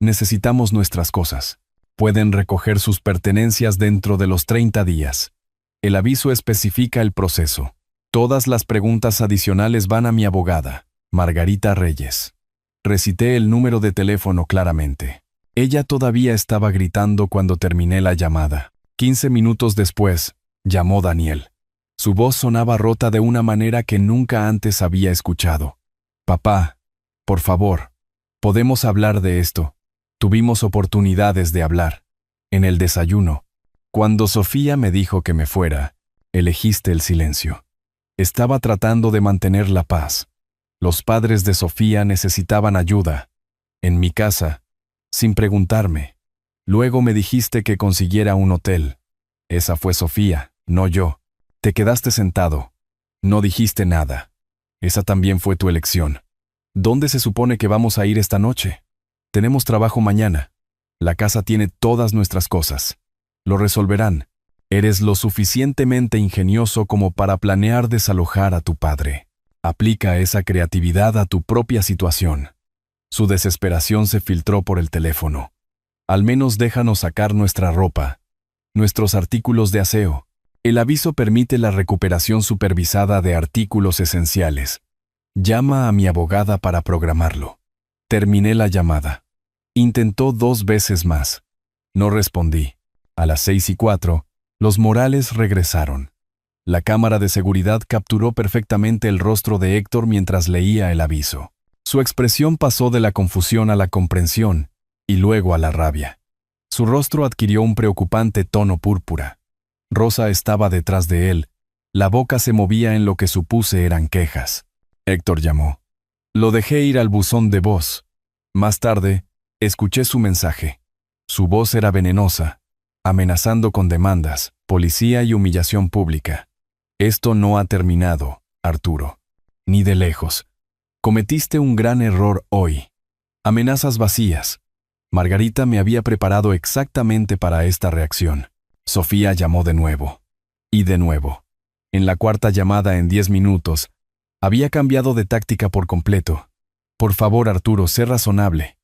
Necesitamos nuestras cosas. Pueden recoger sus pertenencias dentro de los 30 días. El aviso especifica el proceso. Todas las preguntas adicionales van a mi abogada, Margarita Reyes. Recité el número de teléfono claramente. Ella todavía estaba gritando cuando terminé la llamada. 15 minutos después, llamó Daniel. Su voz sonaba rota de una manera que nunca antes había escuchado. Papá, por favor, podemos hablar de esto. Tuvimos oportunidades de hablar. En el desayuno. Cuando Sofía me dijo que me fuera, elegiste el silencio. Estaba tratando de mantener la paz. Los padres de Sofía necesitaban ayuda. En mi casa, sin preguntarme. Luego me dijiste que consiguiera un hotel. Esa fue Sofía, no yo. Te quedaste sentado. No dijiste nada. Esa también fue tu elección. ¿Dónde se supone que vamos a ir esta noche? Tenemos trabajo mañana. La casa tiene todas nuestras cosas. Lo resolverán. Eres lo suficientemente ingenioso como para planear desalojar a tu padre. Aplica esa creatividad a tu propia situación. Su desesperación se filtró por el teléfono. Al menos déjanos sacar nuestra ropa, nuestros artículos de aseo. El aviso permite la recuperación supervisada de artículos esenciales. Llama a mi abogada para programarlo. Terminé la llamada. Intentó 2 veces más. No respondí. A las 6:04, los Morales regresaron. La cámara de seguridad capturó perfectamente el rostro de Héctor mientras leía el aviso. Su expresión pasó de la confusión a la comprensión y luego a la rabia. Su rostro adquirió un preocupante tono púrpura. Rosa estaba detrás de él. La boca se movía en lo que supuse eran quejas. Héctor llamó. Lo dejé ir al buzón de voz. Más tarde, escuché su mensaje. Su voz era venenosa, amenazando con demandas, policía y humillación pública. Esto no ha terminado, Arturo. Ni de lejos. Cometiste un gran error hoy. Amenazas vacías. Margarita me había preparado exactamente para esta reacción. Sofía llamó de nuevo. Y de nuevo. En la 4ª llamada en 10 minutos, había cambiado de táctica por completo. Por favor, Arturo, sé razonable.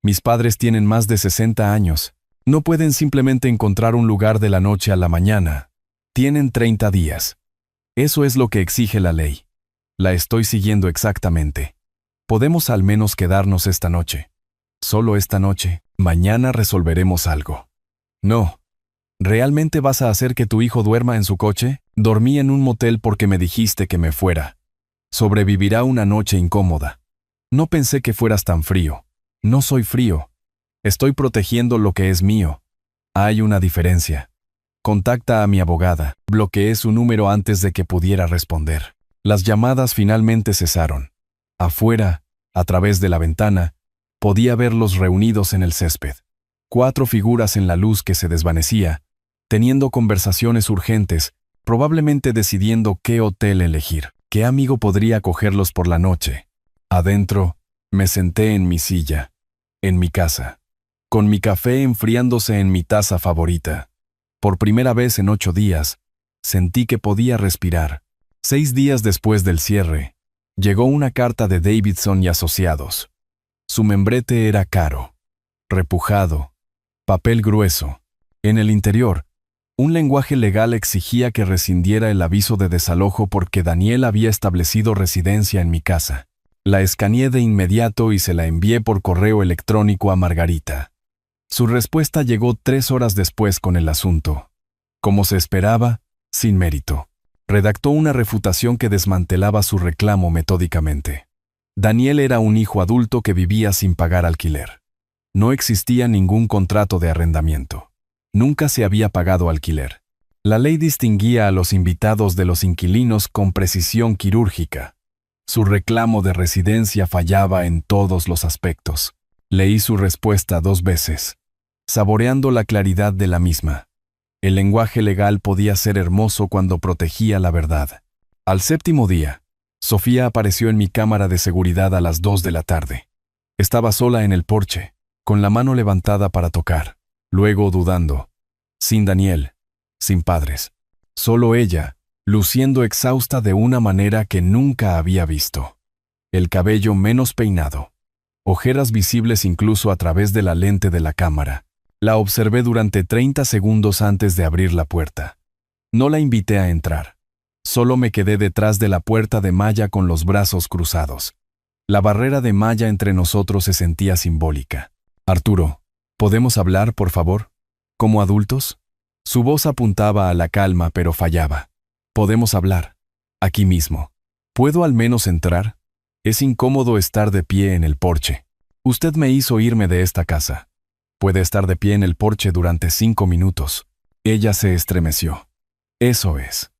Mis padres tienen más de 60 años. No pueden simplemente encontrar un lugar de la noche a la mañana. Tienen 30 días. Eso es lo que exige la ley. La estoy siguiendo exactamente. Podemos al menos quedarnos esta noche. Solo esta noche. Mañana resolveremos algo. No. ¿Realmente vas a hacer que tu hijo duerma en su coche? Dormí en un motel porque me dijiste que me fuera. Sobrevivirá una noche incómoda. No pensé que fueras tan frío. No soy frío. Estoy protegiendo lo que es mío. Hay una diferencia. Contacta a mi abogada. Bloqueé su número antes de que pudiera responder. Las llamadas finalmente cesaron. Afuera, a través de la ventana, podía verlos reunidos en el césped. 4 figuras en la luz que se desvanecía, teniendo conversaciones urgentes, probablemente decidiendo qué hotel elegir, qué amigo podría acogerlos por la noche. Adentro, me senté en mi silla, en mi casa, con mi café enfriándose en mi taza favorita. Por primera vez en 8 días, sentí que podía respirar. 6 días después del cierre, llegó una carta de Davidson y Asociados. Su membrete era caro, repujado, papel grueso. En el interior, un lenguaje legal exigía que rescindiera el aviso de desalojo porque Daniel había establecido residencia en mi casa. La escaneé de inmediato y se la envié por correo electrónico a Margarita. Su respuesta llegó 3 horas después con el asunto. Como se esperaba, sin mérito. Redactó una refutación que desmantelaba su reclamo metódicamente. Daniel era un hijo adulto que vivía sin pagar alquiler. No existía ningún contrato de arrendamiento. Nunca se había pagado alquiler. La ley distinguía a los invitados de los inquilinos con precisión quirúrgica. Su reclamo de residencia fallaba en todos los aspectos. Leí su respuesta 2 veces, saboreando la claridad de la misma. El lenguaje legal podía ser hermoso cuando protegía la verdad. Al 7º día, Sofía apareció en mi cámara de seguridad a las 2 de la tarde. Estaba sola en el porche, con la mano levantada para tocar, luego dudando. Sin Daniel, sin padres. Solo ella, luciendo exhausta de una manera que nunca había visto. El cabello menos peinado. Ojeras visibles incluso a través de la lente de la cámara. La observé durante 30 segundos antes de abrir la puerta. No la invité a entrar. Solo me quedé detrás de la puerta de malla con los brazos cruzados. La barrera de malla entre nosotros se sentía simbólica. Arturo, ¿podemos hablar, por favor? ¿Como adultos? Su voz apuntaba a la calma, pero fallaba. Podemos hablar. Aquí mismo. ¿Puedo al menos entrar? Es incómodo estar de pie en el porche. Usted me hizo irme de esta casa. Puede estar de pie en el porche durante 5 minutos. Ella se estremeció. Eso es.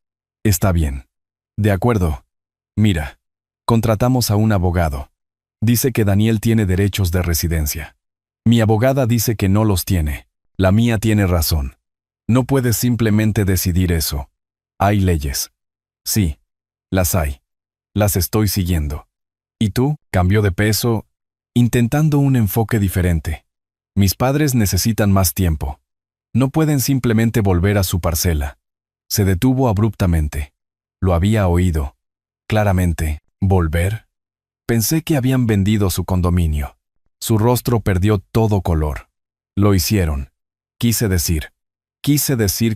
Está bien. De acuerdo. Mira, contratamos a un abogado. Dice que Daniel tiene derechos de residencia. Mi abogada dice que no los tiene. La mía tiene razón. No puedes simplemente decidir eso. Hay leyes. Sí, las hay. Las estoy siguiendo. ¿Y tú? Cambió de peso, intentando un enfoque diferente. Mis padres necesitan más tiempo. No pueden simplemente volver a su parcela. Se detuvo abruptamente. Lo había oído. Claramente. ¿Volver? Pensé que habían vendido su condominio. Su rostro perdió todo color. Lo hicieron. Quise decir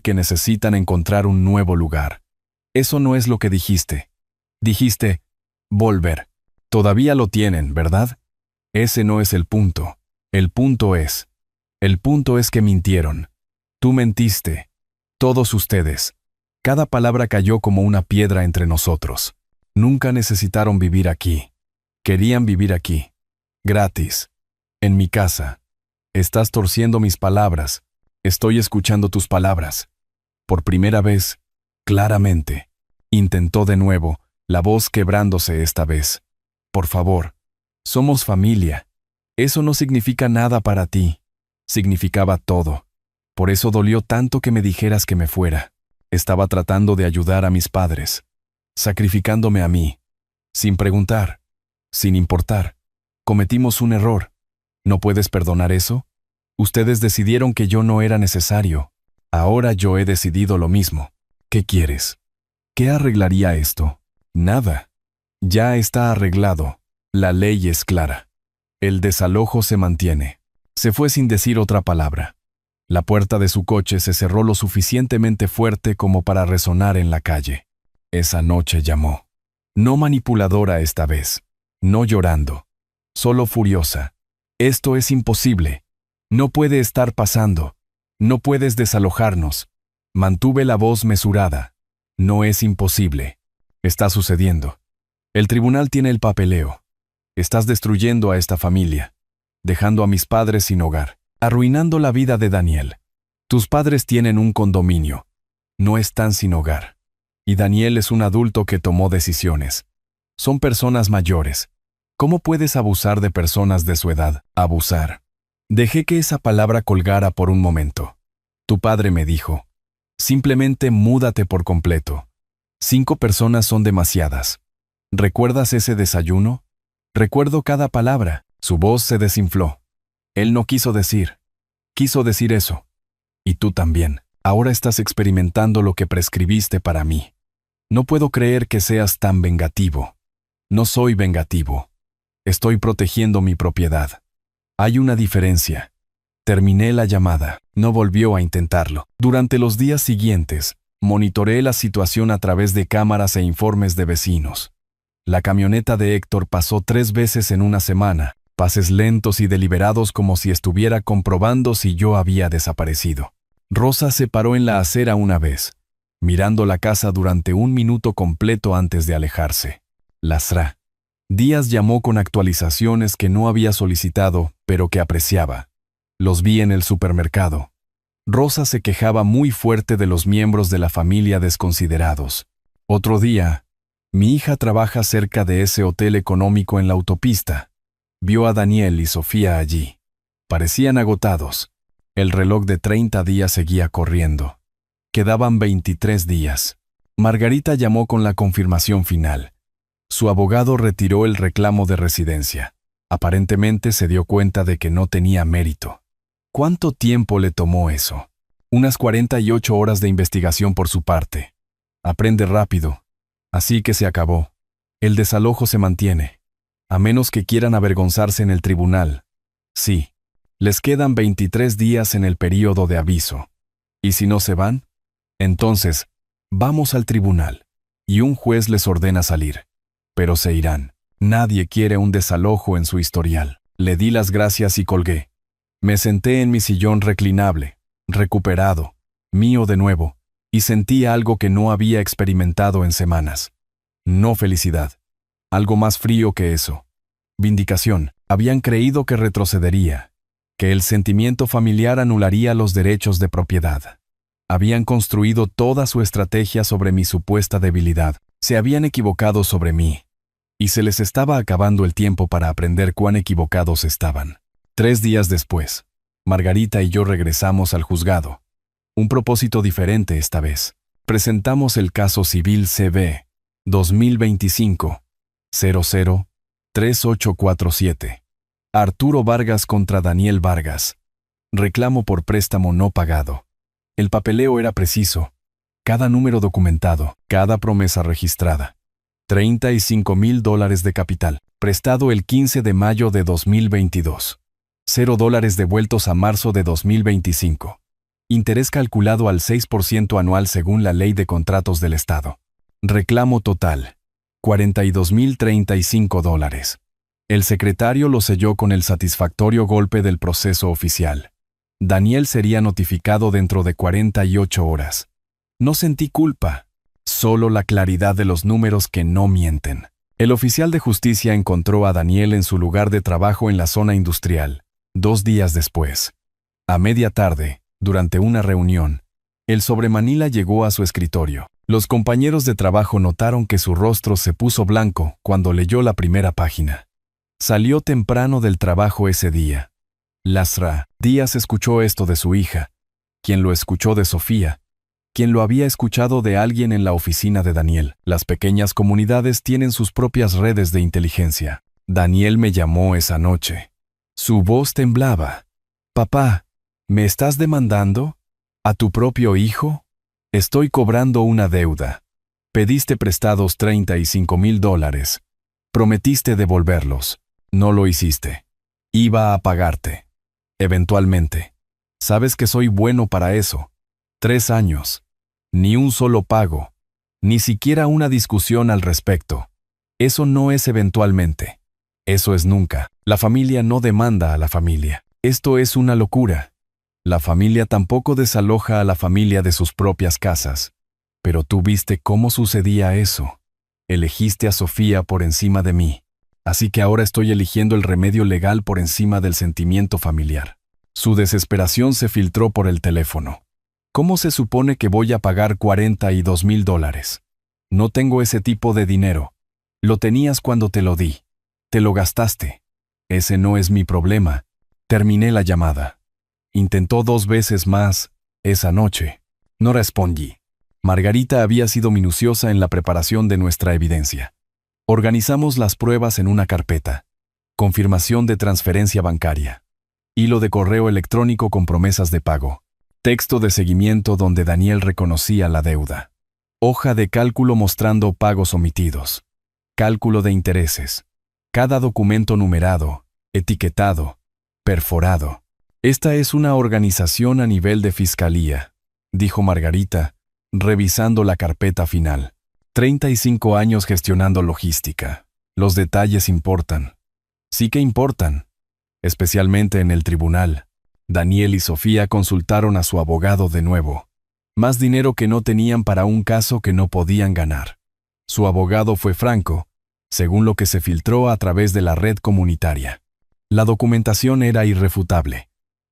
que necesitan encontrar un nuevo lugar. Eso no es lo que dijiste. Dijiste, volver. Todavía lo tienen, ¿verdad? Ese no es el punto. El punto es que mintieron. Tú mentiste. Todos ustedes. Cada palabra cayó como una piedra entre nosotros. Nunca necesitaron vivir aquí. Querían vivir aquí. Gratis. En mi casa. Estás torciendo mis palabras. Estoy escuchando tus palabras. Por primera vez, claramente. Intentó de nuevo, la voz quebrándose esta vez. Por favor. Somos familia. Eso no significa nada para ti. Significaba todo. Por eso dolió tanto que me dijeras que me fuera. Estaba tratando de ayudar a mis padres. Sacrificándome a mí. Sin preguntar. Sin importar. Cometimos un error. ¿No puedes perdonar eso? Ustedes decidieron que yo no era necesario. Ahora yo he decidido lo mismo. ¿Qué quieres? ¿Qué arreglaría esto? Nada. Ya está arreglado. La ley es clara. El desalojo se mantiene. Se fue sin decir otra palabra. La puerta de su coche se cerró lo suficientemente fuerte como para resonar en la calle. Esa noche llamó. No manipuladora esta vez. No llorando. Solo furiosa. Esto es imposible. No puede estar pasando. No puedes desalojarnos. Mantuve la voz mesurada. No es imposible. Está sucediendo. El tribunal tiene el papeleo. Estás destruyendo a esta familia, dejando a mis padres sin hogar, arruinando la vida de Daniel. Tus padres tienen un condominio. No están sin hogar. Y Daniel es un adulto que tomó decisiones. Son personas mayores. ¿Cómo puedes abusar de personas de su edad? Abusar. Dejé que esa palabra colgara por un momento. Tu padre me dijo, simplemente múdate por completo. 5 personas son demasiadas. ¿Recuerdas ese desayuno? Recuerdo cada palabra. Su voz se desinfló. Él no quiso decir eso. Y tú también. Ahora estás experimentando lo que prescribiste para mí. No puedo creer que seas tan vengativo. No soy vengativo. Estoy protegiendo mi propiedad. Hay una diferencia. Terminé la llamada. No volvió a intentarlo. Durante los días siguientes, monitoreé la situación a través de cámaras e informes de vecinos. La camioneta de Héctor pasó 3 veces en una semana, pases lentos y deliberados como si estuviera comprobando si yo había desaparecido. Rosa se paró en la acera una vez, mirando la casa durante 1 minuto completo antes de alejarse. Lasra. Díaz llamó con actualizaciones que no había solicitado, pero que apreciaba. Los vi en el supermercado. Rosa se quejaba muy fuerte de los miembros de la familia desconsiderados. Otro día, mi hija trabaja cerca de ese hotel económico en la autopista. Vio a Daniel y Sofía allí. Parecían agotados. El reloj de 30 días seguía corriendo. Quedaban 23 días. Margarita llamó con la confirmación final. Su abogado retiró el reclamo de residencia. Aparentemente se dio cuenta de que no tenía mérito. ¿Cuánto tiempo le tomó eso? Unas 48 horas de investigación por su parte. Aprende rápido. Así que se acabó. El desalojo se mantiene. A menos que quieran avergonzarse en el tribunal. Sí. Les quedan 23 días en el período de aviso. ¿Y si no se van? Entonces, vamos al tribunal. y un juez les ordena salir. Pero se irán. Nadie quiere un desalojo en su historial. Le di las gracias y colgué. Me senté en mi sillón reclinable, recuperado, mío de nuevo, y sentí algo que no había experimentado en semanas. No felicidad. Algo más frío que eso. Vindicación. Habían creído que retrocedería, que el sentimiento familiar anularía los derechos de propiedad. Habían construido toda su estrategia sobre mi supuesta debilidad. Se habían equivocado sobre mí. Y se les estaba acabando el tiempo para aprender cuán equivocados estaban. 3 días después, Margarita y yo regresamos al juzgado. Un propósito diferente esta vez. Presentamos el caso civil CB 2025 003847. Arturo Vargas contra Daniel Vargas. Reclamo por préstamo no pagado. El papeleo era preciso. Cada número documentado, cada promesa registrada. $35,000 de capital, prestado el 15 de mayo de 2022. $0 devueltos a marzo de 2025. Interés calculado al 6% anual según la Ley de Contratos del Estado. Reclamo total, $42,035. El secretario lo selló con el satisfactorio golpe del proceso oficial. Daniel sería notificado dentro de 48 horas. No sentí culpa, solo la claridad de los números que no mienten. El oficial de justicia encontró a Daniel en su lugar de trabajo en la zona industrial, 2 días después. A media tarde, durante una reunión, el sobremanila llegó a su escritorio. Los compañeros de trabajo notaron que su rostro se puso blanco cuando leyó la primera página. Salió temprano del trabajo ese día. Lasra Díaz escuchó esto de su hija, quien lo escuchó de Sofía, quien lo había escuchado de alguien en la oficina de Daniel. Las pequeñas comunidades tienen sus propias redes de inteligencia. Daniel me llamó esa noche. Su voz temblaba. «Papá, ¿me estás demandando? ¿A tu propio hijo? Estoy cobrando una deuda. Pediste prestados $35,000. Prometiste devolverlos. No lo hiciste. Iba a pagarte. Eventualmente. Sabes que soy bueno para eso. 3 años. Ni un solo pago. Ni siquiera una discusión al respecto. Eso no es eventualmente. Eso es nunca. La familia no demanda a la familia. Esto es una locura. La familia tampoco desaloja a la familia de sus propias casas. Pero tú viste cómo sucedía eso. Elegiste a Sofía por encima de mí. Así que ahora estoy eligiendo el remedio legal por encima del sentimiento familiar. Su desesperación se filtró por el teléfono. ¿Cómo se supone que voy a pagar $42,000? No tengo ese tipo de dinero. Lo tenías cuando te lo di. Te lo gastaste. Ese no es mi problema. Terminé la llamada. Intentó 2 veces más esa noche. No respondí. Margarita había sido minuciosa en la preparación de nuestra evidencia. Organizamos las pruebas en una carpeta. Confirmación de transferencia bancaria. Hilo de correo electrónico con promesas de pago. Texto de seguimiento donde Daniel reconocía la deuda. Hoja de cálculo mostrando pagos omitidos. Cálculo de intereses. Cada documento numerado, etiquetado, perforado. Esta es una organización a nivel de fiscalía, dijo Margarita, revisando la carpeta final. 35 años gestionando logística. Los detalles importan. Sí que importan. Especialmente en el tribunal. Daniel y Sofía consultaron a su abogado de nuevo. Más dinero que no tenían para un caso que no podían ganar. Su abogado fue franco, según lo que se filtró a través de la red comunitaria. La documentación era irrefutable.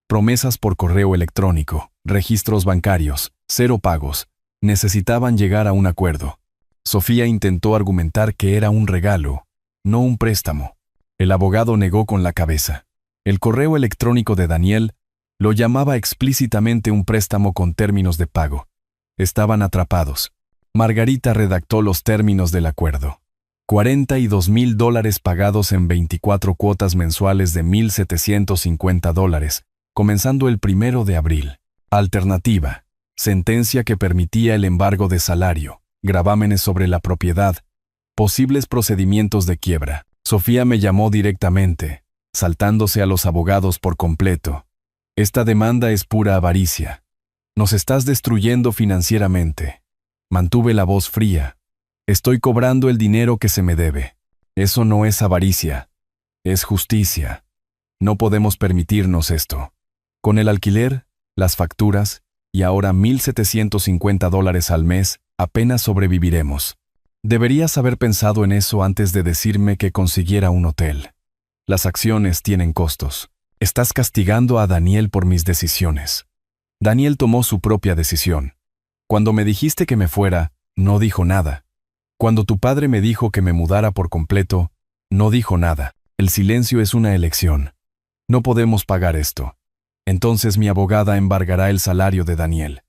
Promesas por correo electrónico, registros bancarios, 0 pagos. Necesitaban llegar a un acuerdo. Sofía intentó argumentar que era un regalo, no un préstamo. El abogado negó con la cabeza. El correo electrónico de Daniel lo llamaba explícitamente un préstamo con términos de pago. Estaban atrapados. Margarita redactó los términos del acuerdo. $42,000 pagados en 24 cuotas mensuales de $1,750, comenzando el 1 de abril. Alternativa. Sentencia que permitía el embargo de salario, gravámenes sobre la propiedad, posibles procedimientos de quiebra. Sofía me llamó directamente, saltándose a los abogados por completo. Esta demanda es pura avaricia. Nos estás destruyendo financieramente. Mantuve la voz fría. Estoy cobrando el dinero que se me debe. Eso no es avaricia, es justicia. No podemos permitirnos esto. Con el alquiler, las facturas y ahora $1,750 al mes, apenas sobreviviremos. Deberías haber pensado en eso antes de decirme que consiguiera un hotel. Las acciones tienen costos. Estás castigando a Daniel por mis decisiones. Daniel tomó su propia decisión. Cuando me dijiste que me fuera, no dijo nada. Cuando tu padre me dijo que me mudara por completo, no dijo nada. El silencio es una elección. No podemos pagar esto. Entonces mi abogada embargará el salario de Daniel.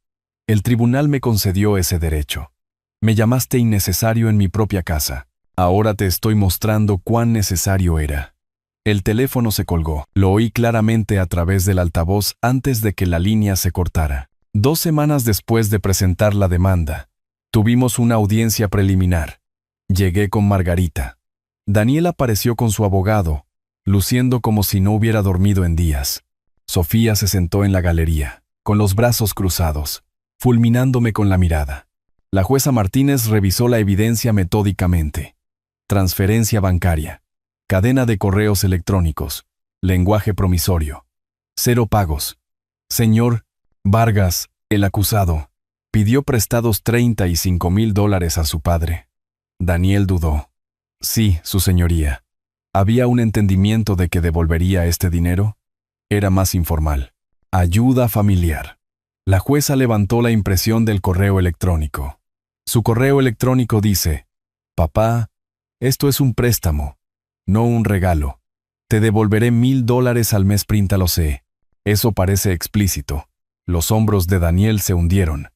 El tribunal me concedió ese derecho. Me llamaste innecesario en mi propia casa. Ahora te estoy mostrando cuán necesario era. El teléfono se colgó. Lo oí claramente a través del altavoz antes de que la línea se cortara. 2 semanas después de presentar la demanda, tuvimos una audiencia preliminar. Llegué con Margarita. Daniel apareció con su abogado, luciendo como si no hubiera dormido en días. Sofía se sentó en la galería, con los brazos cruzados, fulminándome con la mirada. La jueza Martínez revisó la evidencia metódicamente. Transferencia bancaria, cadena de correos electrónicos, lenguaje promisorio, 0 pagos. Señor Vargas, el acusado, pidió prestados $35,000 a su padre. Daniel dudó. Sí, su señoría. ¿Había un entendimiento de que devolvería este dinero? Era más informal. Ayuda familiar. La jueza levantó la impresión del correo electrónico. Su correo electrónico dice: Papá, esto es un préstamo, no un regalo. Te devolveré $1,000 al mes, príntalo C. Eso parece explícito. Los hombros de Daniel se hundieron.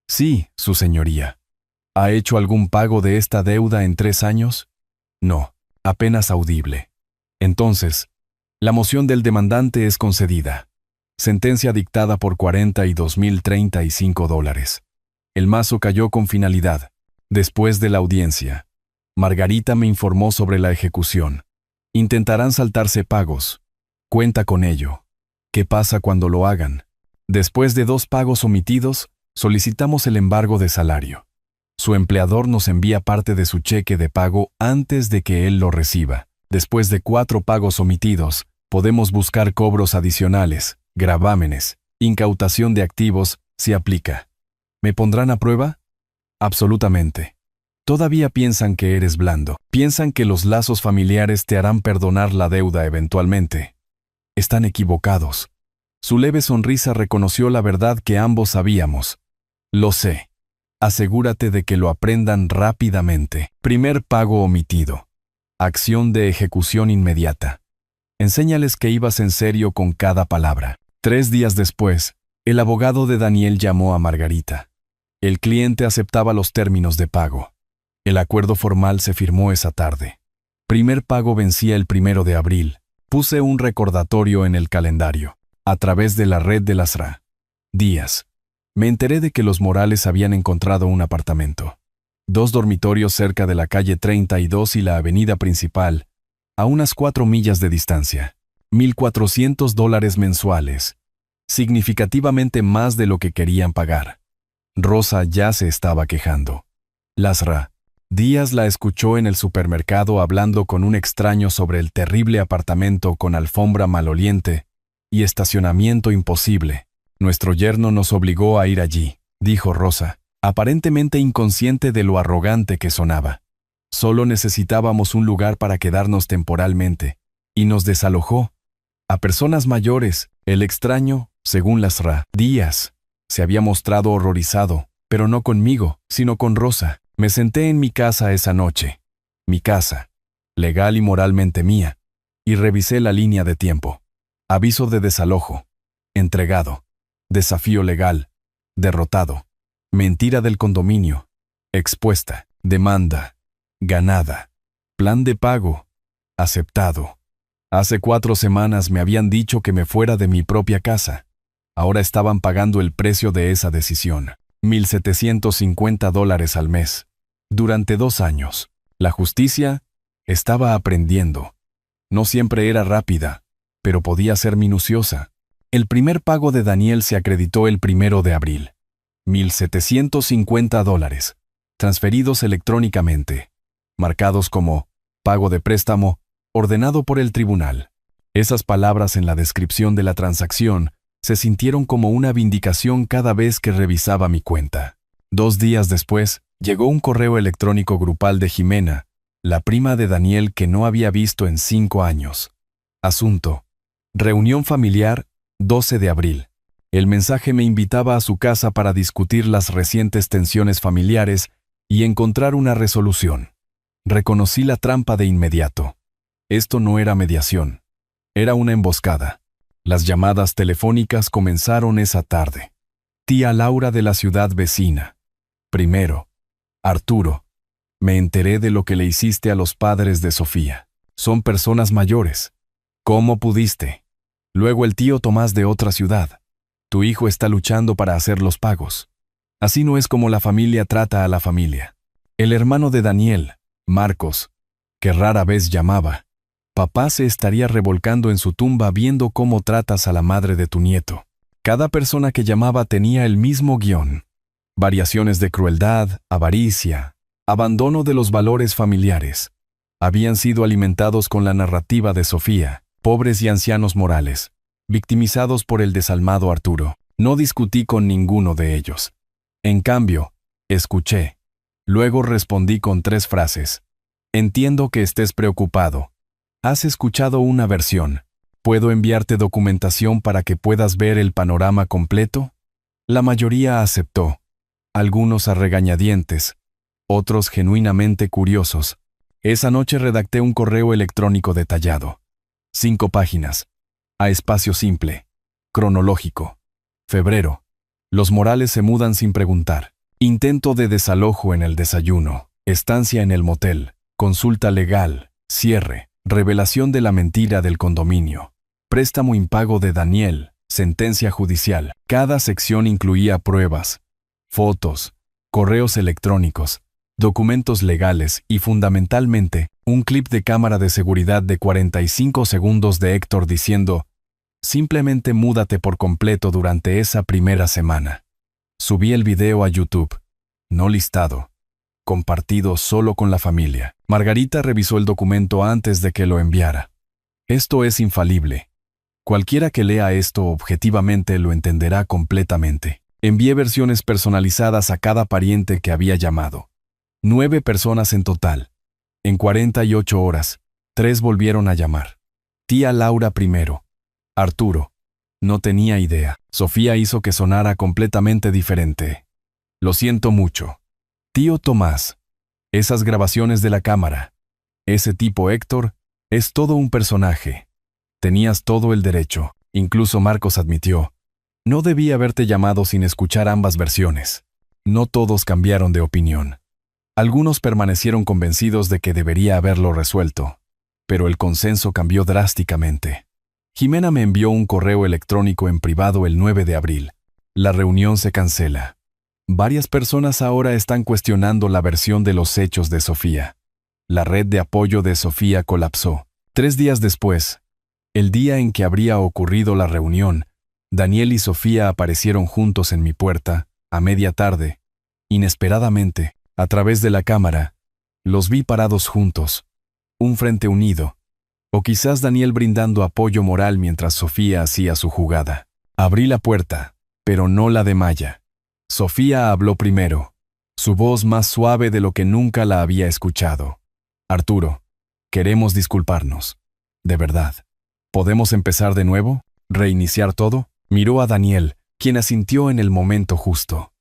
Sí, su señoría. ¿Ha hecho algún pago de esta deuda en 3 años? No, apenas audible. Entonces, la moción del demandante es concedida. Sentencia dictada por $42,035. El mazo cayó con finalidad. Después de la audiencia, Margarita me informó sobre la ejecución. Intentarán saltarse pagos. Cuenta con ello. ¿Qué pasa cuando lo hagan? Después de 2 pagos omitidos, solicitamos el embargo de salario. Su empleador nos envía parte de su cheque de pago antes de que él lo reciba. Después de 4 pagos omitidos, podemos buscar cobros adicionales, gravámenes, incautación de activos, si aplica. ¿Me pondrán a prueba? Absolutamente. Todavía piensan que eres blando. Piensan que los lazos familiares te harán perdonar la deuda eventualmente. Están equivocados. Su leve sonrisa reconoció la verdad que ambos sabíamos. Lo sé. Asegúrate de que lo aprendan rápidamente. Primer pago omitido. Acción de ejecución inmediata. Enséñales que ibas en serio con cada palabra. 3 días después, el abogado de Daniel llamó a Margarita. El cliente aceptaba los términos de pago. El acuerdo formal se firmó esa tarde. Primer pago vencía el 1 de abril. Puse un recordatorio en el calendario. A través de la red de las días. Me enteré de que los Morales habían encontrado un apartamento. 2 dormitorios cerca de la calle 32 y la avenida principal, a unas 4 millas de distancia. $1,400 mensuales. Significativamente más de lo que querían pagar. Rosa ya se estaba quejando. Díaz la escuchó en el supermercado hablando con un extraño sobre el terrible apartamento con alfombra maloliente y estacionamiento imposible. Nuestro yerno nos obligó a ir allí, dijo Rosa, aparentemente inconsciente de lo arrogante que sonaba. Solo necesitábamos un lugar para quedarnos temporalmente, y nos desalojó. A personas mayores, el extraño, según las Díaz, se había mostrado horrorizado, pero no conmigo, sino con Rosa. Me senté en mi casa esa noche. Mi casa, legal y moralmente mía, y revisé la línea de tiempo. Aviso de desalojo. Entregado. Desafío legal. Derrotado. Mentira del condominio. Expuesta. Demanda. Ganada. Plan de pago. Aceptado. Hace 4 semanas me habían dicho que me fuera de mi propia casa. Ahora estaban pagando el precio de esa decisión. $1,750 al mes. Durante 2 años. La justicia estaba aprendiendo. No siempre era rápida, pero podía ser minuciosa. El primer pago de Daniel se acreditó el 1 de abril. $1,750. transferidos electrónicamente, marcados como pago de préstamo ordenado por el tribunal. Esas palabras en la descripción de la transacción se sintieron como una vindicación cada vez que revisaba mi cuenta. 2 días después, llegó un correo electrónico grupal de Jimena, la prima de Daniel que no había visto en 5 años. Asunto: reunión familiar, 12 de abril. El mensaje me invitaba a su casa para discutir las recientes tensiones familiares y encontrar una resolución. Reconocí la trampa de inmediato. Esto no era mediación. Era una emboscada. Las llamadas telefónicas comenzaron esa tarde. Tía Laura de la ciudad vecina. Primero, Arturo. Me enteré de lo que le hiciste a los padres de Sofía. Son personas mayores. ¿Cómo pudiste? Luego el tío Tomás de otra ciudad. Tu hijo está luchando para hacer los pagos. Así no es como la familia trata a la familia. El hermano de Daniel, Marcos, que rara vez llamaba. Papá se estaría revolcando en su tumba viendo cómo tratas a la madre de tu nieto. Cada persona que llamaba tenía el mismo guión. Variaciones de crueldad, avaricia, abandono de los valores familiares. Habían sido alimentados con la narrativa de Sofía, pobres y ancianos morales, victimizados por el desalmado Arturo. No discutí con ninguno de ellos. En cambio, escuché. Luego respondí con 3 frases. Entiendo que estés preocupado. Has escuchado una versión. ¿Puedo enviarte documentación para que puedas ver el panorama completo? La mayoría aceptó. Algunos a regañadientes, otros genuinamente curiosos. Esa noche redacté un correo electrónico detallado. 5 páginas. A espacio simple. Cronológico. Febrero. Los Morales se mudan sin preguntar. Intento de desalojo en el desayuno. Estancia en el motel. Consulta legal. Cierre. Revelación de la mentira del condominio. Préstamo impago de Daniel. Sentencia judicial. Cada sección incluía pruebas, fotos, correos electrónicos, documentos legales y, fundamentalmente, un clip de cámara de seguridad de 45 segundos de Héctor diciendo: simplemente múdate por completo durante esa primera semana. Subí el video a YouTube, no listado, compartido solo con la familia. Margarita revisó el documento antes de que lo enviara. Esto es infalible. Cualquiera que lea esto objetivamente lo entenderá completamente. Envié versiones personalizadas a cada pariente que había llamado. 9 personas en total. En 48 horas, 3 volvieron a llamar. Tía Laura primero. Arturo. No tenía idea. Sofía hizo que sonara completamente diferente. Lo siento mucho. Tío Tomás. Esas grabaciones de la cámara. Ese tipo Héctor es todo un personaje. Tenías todo el derecho. Incluso Marcos admitió. No debí haberte llamado sin escuchar ambas versiones. No todos cambiaron de opinión. Algunos permanecieron convencidos de que debería haberlo resuelto, pero el consenso cambió drásticamente. Jimena me envió un correo electrónico en privado el 9 de abril. La reunión se cancela. Varias personas ahora están cuestionando la versión de los hechos de Sofía. La red de apoyo de Sofía colapsó. 3 días después, el día en que habría ocurrido la reunión, Daniel y Sofía aparecieron juntos en mi puerta, a media tarde. Inesperadamente, a través de la cámara, los vi parados juntos, un frente unido, o quizás Daniel brindando apoyo moral mientras Sofía hacía su jugada. Abrí la puerta, pero no la de Maya. Sofía habló primero, su voz más suave de lo que nunca la había escuchado. Arturo, queremos disculparnos. De verdad. ¿Podemos empezar de nuevo? ¿Reiniciar todo? Miró a Daniel, quien asintió en el momento justo.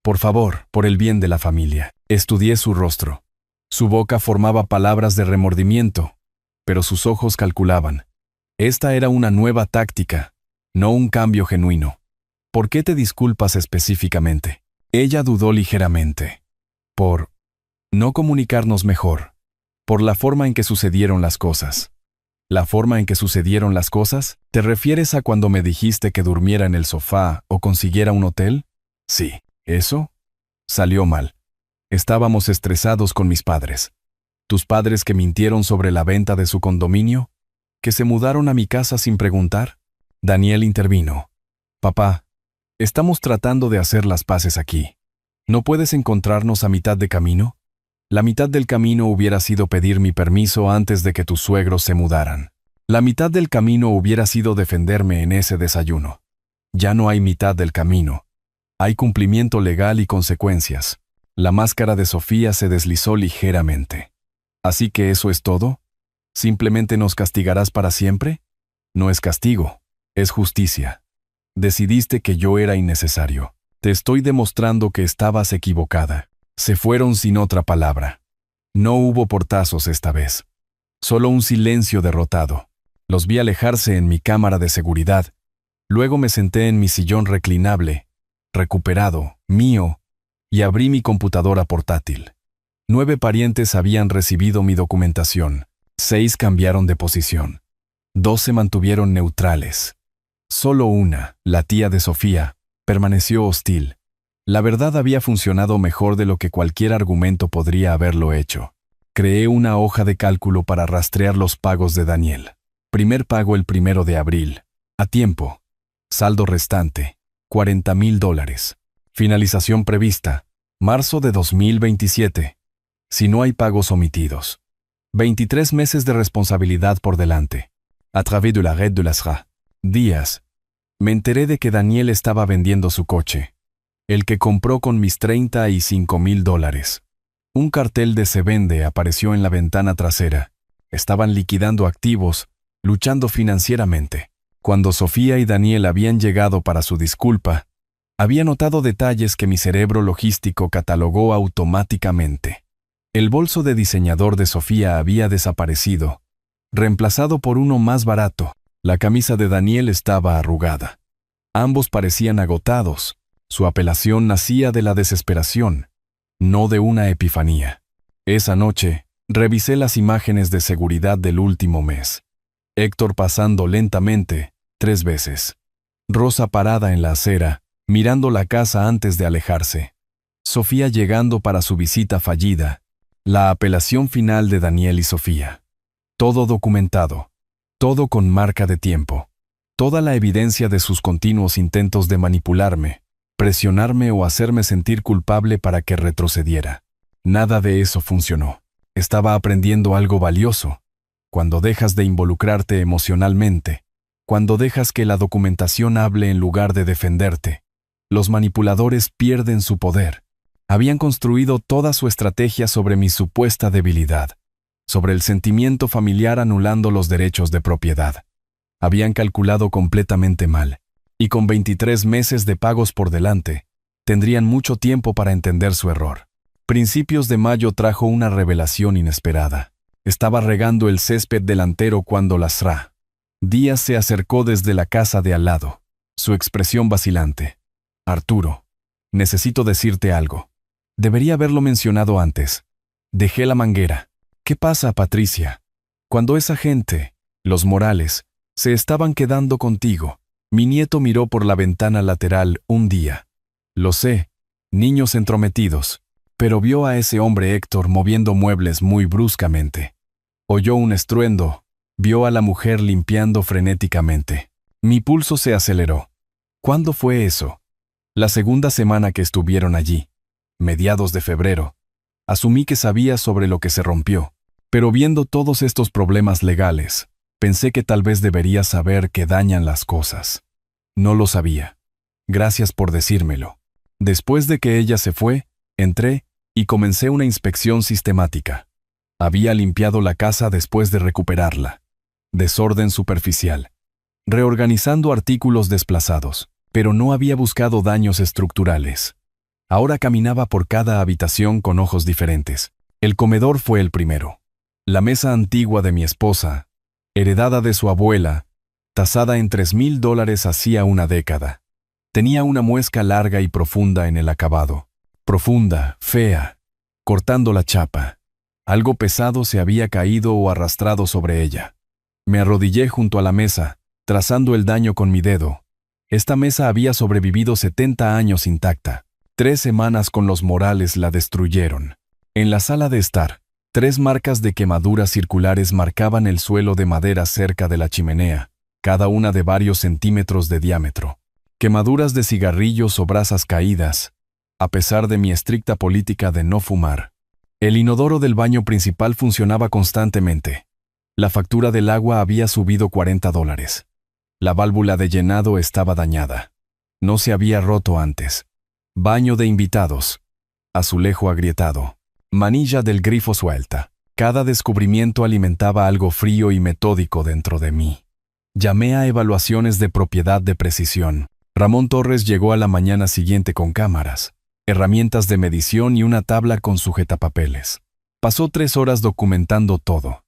Por favor, por el bien de la familia. Estudié su rostro. Su boca formaba palabras de remordimiento, pero sus ojos calculaban. Esta era una nueva táctica, no un cambio genuino. ¿Por qué te disculpas específicamente? Ella dudó ligeramente. Por no comunicarnos mejor. Por la forma en que sucedieron las cosas. ¿La forma en que sucedieron las cosas? ¿Te refieres a cuando me dijiste que durmiera en el sofá o consiguiera un hotel? Sí. ¿Eso? Salió mal. Estábamos estresados con mis padres. ¿Tus padres que mintieron sobre la venta de su condominio? ¿Que se mudaron a mi casa sin preguntar? Daniel intervino. Papá, estamos tratando de hacer las paces aquí. ¿No puedes encontrarnos a mitad de camino? La mitad del camino hubiera sido pedir mi permiso antes de que tus suegros se mudaran. La mitad del camino hubiera sido defenderme en ese desayuno. Ya no hay mitad del camino. Hay cumplimiento legal y consecuencias. La máscara de Sofía se deslizó ligeramente. ¿Así que eso es todo? ¿Simplemente nos castigarás para siempre? No es castigo, es justicia. Decidiste que yo era innecesario. Te estoy demostrando que estabas equivocada. Se fueron sin otra palabra. No hubo portazos esta vez. Solo un silencio derrotado. Los vi alejarse en mi cámara de seguridad. Luego me senté en mi sillón reclinable, recuperado, mío, y abrí mi computadora portátil. 9 parientes habían recibido mi documentación. 6 cambiaron de posición. 2 se mantuvieron neutrales. Solo una, la tía de Sofía, permaneció hostil. La verdad había funcionado mejor de lo que cualquier argumento podría haberlo hecho. Creé una hoja de cálculo para rastrear los pagos de Daniel. Primer pago el 1 de abril. A tiempo. Saldo restante. $40,000. Finalización prevista. Marzo de 2027. Si no hay pagos omitidos. 23 meses de responsabilidad por delante. A través de la red de las RA. Días. Me enteré de que Daniel estaba vendiendo su coche. El que compró con mis $35,000. Un cartel de Se Vende apareció en la ventana trasera. Estaban liquidando activos, luchando financieramente. Cuando Sofía y Daniel habían llegado para su disculpa, había notado detalles que mi cerebro logístico catalogó automáticamente. El bolso de diseñador de Sofía había desaparecido, reemplazado por uno más barato. La camisa de Daniel estaba arrugada. Ambos parecían agotados. Su apelación nacía de la desesperación, no de una epifanía. Esa noche, revisé las imágenes de seguridad del último mes. Héctor pasando lentamente, 3 veces. Rosa parada en la acera, mirando la casa antes de alejarse. Sofía llegando para su visita fallida. La apelación final de Daniel y Sofía. Todo documentado. Todo con marca de tiempo. Toda la evidencia de sus continuos intentos de manipularme, presionarme o hacerme sentir culpable para que retrocediera. Nada de eso funcionó. Estaba aprendiendo algo valioso. Cuando dejas de involucrarte emocionalmente, cuando dejas que la documentación hable en lugar de defenderte, los manipuladores pierden su poder. Habían construido toda su estrategia sobre mi supuesta debilidad, sobre el sentimiento familiar anulando los derechos de propiedad. Habían calculado completamente mal, y con 23 meses de pagos por delante, tendrían mucho tiempo para entender su error. Principios de mayo trajo una revelación inesperada. Estaba regando el césped delantero cuando las RA. Díaz se acercó desde la casa de al lado, su expresión vacilante. Arturo, necesito decirte algo. Debería haberlo mencionado antes. Dejé la manguera. ¿Qué pasa, Patricia? Cuando esa gente, los Morales, se estaban quedando contigo, mi nieto miró por la ventana lateral un día. Lo sé, niños entrometidos, pero vio a ese hombre Héctor moviendo muebles muy bruscamente. Oyó un estruendo, vio a la mujer limpiando frenéticamente. Mi pulso se aceleró. ¿Cuándo fue eso? La segunda semana que estuvieron allí. Mediados de febrero. Asumí que sabía sobre lo que se rompió, pero viendo todos estos problemas legales, pensé que tal vez debería saber que dañan las cosas. No lo sabía. Gracias por decírmelo. Después de que ella se fue, entré y comencé una inspección sistemática. Había limpiado la casa después de recuperarla. Desorden superficial. Reorganizando artículos desplazados, pero no había buscado daños estructurales. Ahora caminaba por cada habitación con ojos diferentes. El comedor fue el primero. La mesa antigua de mi esposa, heredada de su abuela, tasada en $3,000 hacía una década. Tenía una muesca larga y profunda en el acabado. Profunda, fea, cortando la chapa. Algo pesado se había caído o arrastrado sobre ella. Me arrodillé junto a la mesa, trazando el daño con mi dedo. Esta mesa había sobrevivido 70 años intacta. 3 semanas con los Morales la destruyeron. En la sala de estar, 3 marcas de quemaduras circulares marcaban el suelo de madera cerca de la chimenea, cada una de varios centímetros de diámetro. Quemaduras de cigarrillos o brasas caídas, a pesar de mi estricta política de no fumar. El inodoro del baño principal funcionaba constantemente. La factura del agua había subido $40. La válvula de llenado estaba dañada. No se había roto antes. Baño de invitados. Azulejo agrietado. Manilla del grifo suelta. Cada descubrimiento alimentaba algo frío y metódico dentro de mí. Llamé a evaluaciones de propiedad de precisión. Ramón Torres llegó a la mañana siguiente con cámaras, herramientas de medición y una tabla con sujetapapeles. Pasó 3 horas documentando todo.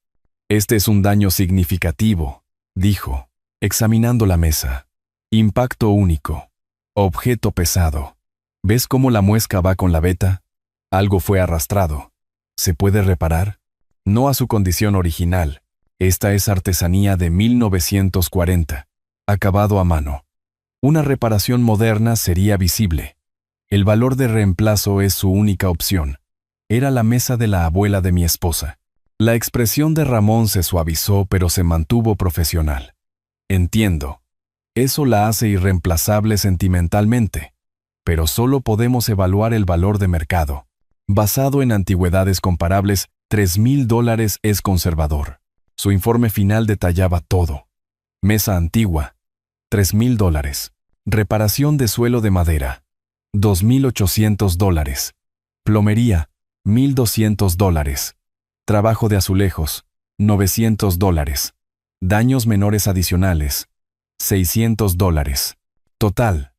Este es un daño significativo, dijo, examinando la mesa. Impacto único. Objeto pesado. ¿Ves cómo la muesca va con la veta? Algo fue arrastrado. ¿Se puede reparar? No a su condición original. Esta es artesanía de 1940, acabado a mano. Una reparación moderna sería visible. El valor de reemplazo es su única opción. Era la mesa de la abuela de mi esposa. La expresión de Ramón se suavizó, pero se mantuvo profesional. Entiendo. Eso la hace irreemplazable sentimentalmente, pero solo podemos evaluar el valor de mercado. Basado en antigüedades comparables, $3,000 es conservador. Su informe final detallaba todo. Mesa antigua, $3,000. Reparación de suelo de madera, $2,800. Plomería, $1,200. Trabajo de azulejos, $900. Daños menores adicionales, $600. Total,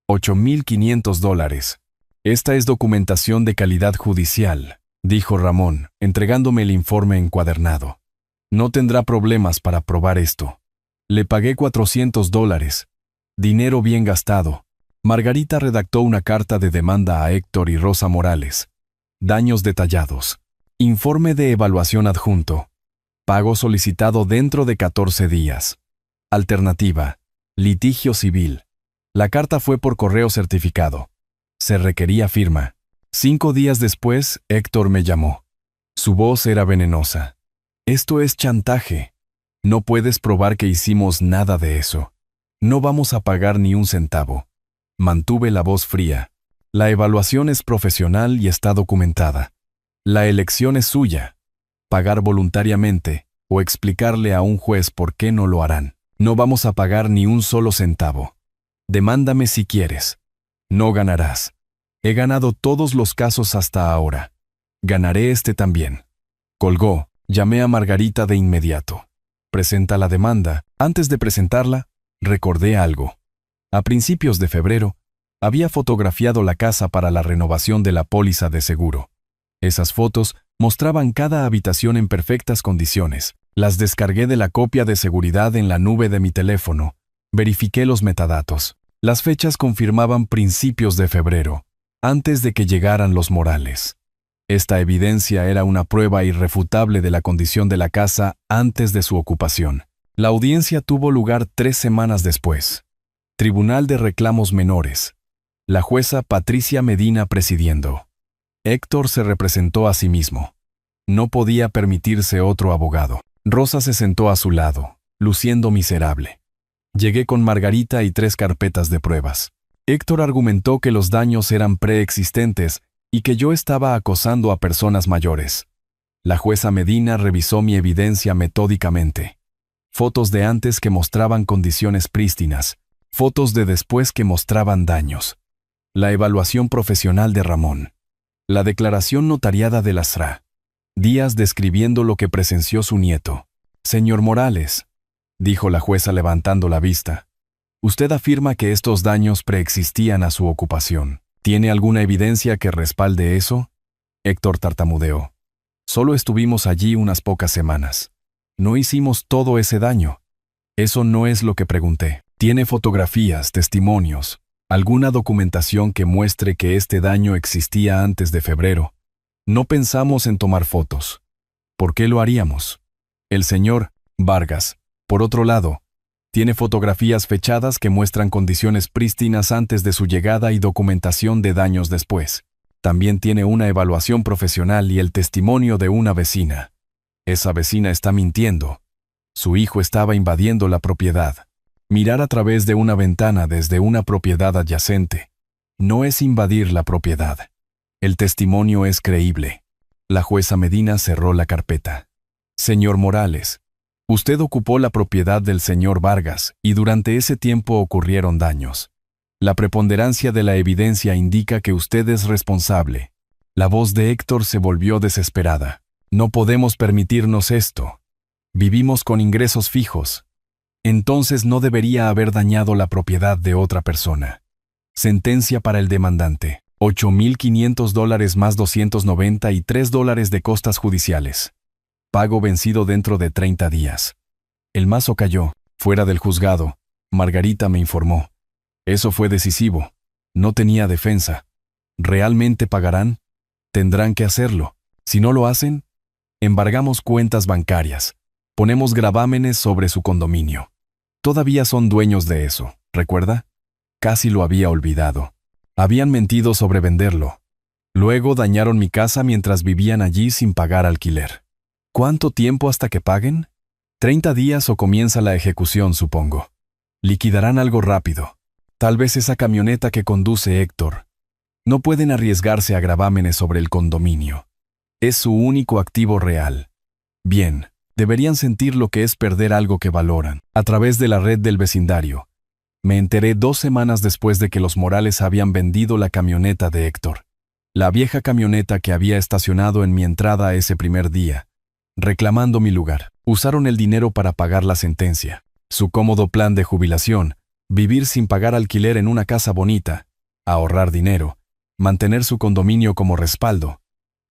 $8,500. Esta es documentación de calidad judicial, dijo Ramón, entregándome el informe encuadernado. No tendrá problemas para probar esto. Le pagué $400. Dinero bien gastado. Margarita redactó una carta de demanda a Héctor y Rosa Morales. Daños detallados. Informe de evaluación adjunto. Pago solicitado dentro de 14 días. Alternativa. Litigio civil. La carta fue por correo certificado. Se requería firma. 5 días después, Héctor me llamó. Su voz era venenosa. Esto es chantaje. No puedes probar que hicimos nada de eso. No vamos a pagar ni un centavo. Mantuve la voz fría. La evaluación es profesional y está documentada. La elección es suya. Pagar voluntariamente o explicarle a un juez por qué no lo harán. No vamos a pagar ni un solo centavo. Demándame si quieres. No ganarás. He ganado todos los casos hasta ahora. Ganaré este también. Colgó. Llamé a Margarita de inmediato. Presenta la demanda. Antes de presentarla, recordé algo. A principios de febrero, había fotografiado la casa para la renovación de la póliza de seguro. Esas fotos mostraban cada habitación en perfectas condiciones. Las descargué de la copia de seguridad en la nube de mi teléfono. Verifiqué los metadatos. Las fechas confirmaban principios de febrero, antes de que llegaran los Morales. Esta evidencia era una prueba irrefutable de la condición de la casa antes de su ocupación. La audiencia tuvo lugar 3 semanas después. Tribunal de Reclamos Menores. La jueza Patricia Medina presidiendo. Héctor se representó a sí mismo. No podía permitirse otro abogado. Rosa se sentó a su lado, luciendo miserable. Llegué con Margarita y 3 carpetas de pruebas. Héctor argumentó que los daños eran preexistentes y que yo estaba acosando a personas mayores. La jueza Medina revisó mi evidencia metódicamente. Fotos de antes que mostraban condiciones prístinas, fotos de después que mostraban daños. La evaluación profesional de Ramón. La declaración notariada de Lastra. Díaz describiendo lo que presenció su nieto. Señor Morales, dijo la jueza levantando la vista, usted afirma que estos daños preexistían a su ocupación. ¿Tiene alguna evidencia que respalde eso? Héctor tartamudeó. Solo estuvimos allí unas pocas semanas. No hicimos todo ese daño. Eso no es lo que pregunté. ¿Tiene fotografías, testimonios, alguna documentación que muestre que este daño existía antes de febrero? No pensamos en tomar fotos. ¿Por qué lo haríamos? El señor Vargas, por otro lado, tiene fotografías fechadas que muestran condiciones prístinas antes de su llegada y documentación de daños después. También tiene una evaluación profesional y el testimonio de una vecina. Esa vecina está mintiendo. Su hijo estaba invadiendo la propiedad. Mirar a través de una ventana desde una propiedad adyacente. No es invadir la propiedad. El testimonio es creíble. La jueza Medina cerró la carpeta. Señor Morales, usted ocupó la propiedad del señor Vargas y durante ese tiempo ocurrieron daños. La preponderancia de la evidencia indica que usted es responsable. La voz de Héctor se volvió desesperada. No podemos permitirnos esto. Vivimos con ingresos fijos. Entonces no debería haber dañado la propiedad de otra persona. Sentencia para el demandante. $8,500 más $293 de costas judiciales. Pago vencido dentro de 30 días. El mazo cayó. Fuera del juzgado, Margarita me informó. Eso fue decisivo. No tenía defensa. ¿Realmente pagarán? Tendrán que hacerlo. Si no lo hacen, embargamos cuentas bancarias. Ponemos gravámenes sobre su condominio. Todavía son dueños de eso, ¿recuerda? Casi lo había olvidado. Habían mentido sobre venderlo. Luego dañaron mi casa mientras vivían allí sin pagar alquiler. ¿Cuánto tiempo hasta que paguen? 30 días o comienza la ejecución, supongo. Liquidarán algo rápido. Tal vez esa camioneta que conduce Héctor. No pueden arriesgarse a gravámenes sobre el condominio. Es su único activo real. Bien, deberían sentir lo que es perder algo que valoran. A través de la red del vecindario. Me enteré 2 semanas después de que los Morales habían vendido la camioneta de Héctor. La vieja camioneta que había estacionado en mi entrada ese primer día, reclamando mi lugar. Usaron el dinero para pagar la sentencia. Su cómodo plan de jubilación, vivir sin pagar alquiler en una casa bonita, ahorrar dinero, mantener su condominio como respaldo,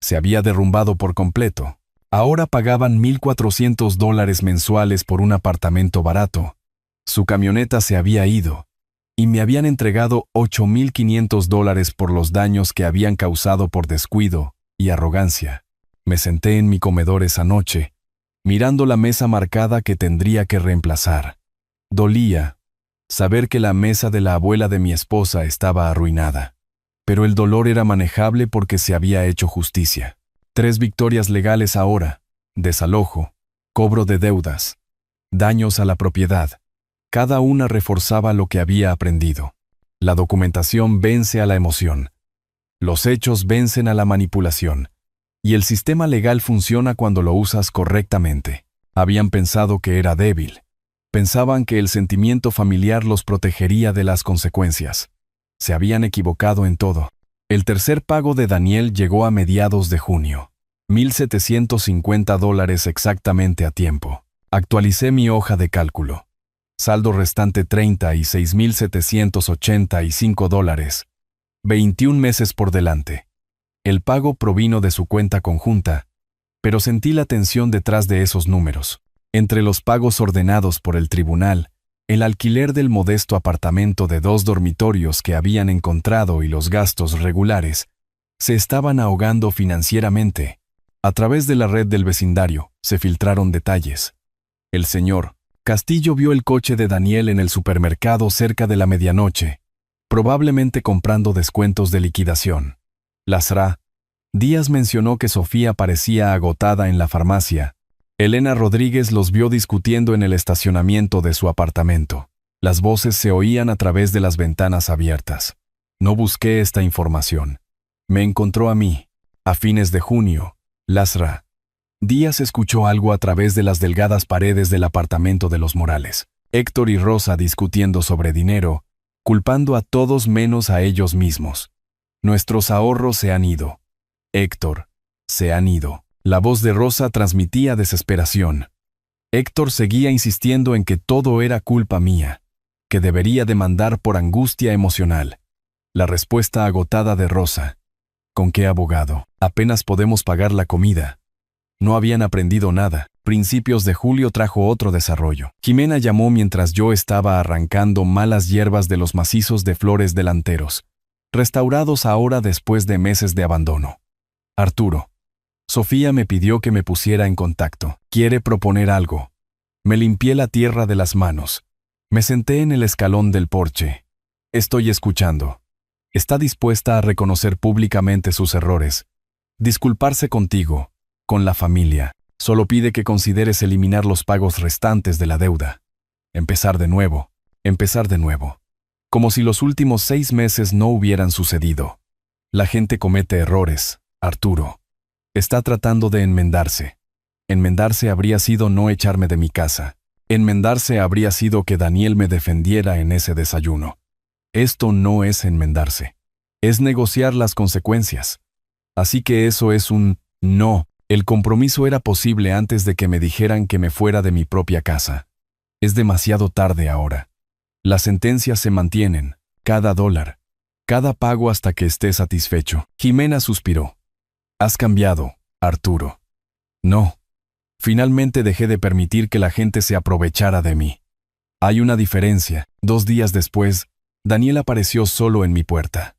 se había derrumbado por completo. Ahora pagaban $1,400 mensuales por un apartamento barato. Su camioneta se había ido, y me habían entregado $8,500 por los daños que habían causado por descuido y arrogancia. Me senté en mi comedor esa noche, mirando la mesa marcada que tendría que reemplazar. Dolía saber que la mesa de la abuela de mi esposa estaba arruinada, pero el dolor era manejable porque se había hecho justicia. 3 victorias legales ahora: desalojo, cobro de deudas, daños a la propiedad. Cada una reforzaba lo que había aprendido. La documentación vence a la emoción. Los hechos vencen a la manipulación. Y el sistema legal funciona cuando lo usas correctamente. Habían pensado que era débil. Pensaban que el sentimiento familiar los protegería de las consecuencias. Se habían equivocado en todo. El tercer pago de Daniel llegó a mediados de junio. $1,750 exactamente a tiempo. Actualicé mi hoja de cálculo. Saldo restante $36,785. 21 meses por delante. El pago provino de su cuenta conjunta, pero sentí la tensión detrás de esos números. Entre los pagos ordenados por el tribunal, el alquiler del modesto apartamento de 2 dormitorios que habían encontrado y los gastos regulares, se estaban ahogando financieramente. A través de la red del vecindario, se filtraron detalles. El señor Castillo vio el coche de Daniel en el supermercado cerca de la medianoche, probablemente comprando descuentos de liquidación. Lasra. Díaz mencionó que Sofía parecía agotada en la farmacia. Elena Rodríguez los vio discutiendo en el estacionamiento de su apartamento. Las voces se oían a través de las ventanas abiertas. No busqué esta información. Me encontró a mí. A fines de junio, Lasra. Díaz escuchó algo a través de las delgadas paredes del apartamento de los Morales. Héctor y Rosa discutiendo sobre dinero, culpando a todos menos a ellos mismos. Nuestros ahorros se han ido. Héctor, se han ido. La voz de Rosa transmitía desesperación. Héctor seguía insistiendo en que todo era culpa mía, que debería demandar por angustia emocional. La respuesta agotada de Rosa. ¿Con qué abogado? Apenas podemos pagar la comida. No habían aprendido nada. Principios de julio trajo otro desarrollo. Jimena llamó mientras yo estaba arrancando malas hierbas de los macizos de flores delanteros, restaurados ahora después de meses de abandono. Arturo. Sofía me pidió que me pusiera en contacto. Quiere proponer algo. Me limpié la tierra de las manos. Me senté en el escalón del porche. Estoy escuchando. Está dispuesta a reconocer públicamente sus errores, disculparse contigo, con la familia. Solo pide que consideres eliminar los pagos restantes de la deuda. Empezar de nuevo. como si los últimos 6 meses no hubieran sucedido. La gente comete errores, Arturo. Está tratando de enmendarse. Enmendarse habría sido no echarme de mi casa. Enmendarse habría sido que Daniel me defendiera en ese desayuno. Esto no es enmendarse. Es negociar las consecuencias. Así que eso es un no. El compromiso era posible antes de que me dijeran que me fuera de mi propia casa. Es demasiado tarde ahora. Las sentencias se mantienen, cada dólar, cada pago hasta que esté satisfecho. Jimena suspiró. Has cambiado, Arturo. No. Finalmente dejé de permitir que la gente se aprovechara de mí. Hay una diferencia. 2 días después, Daniel apareció solo en mi puerta.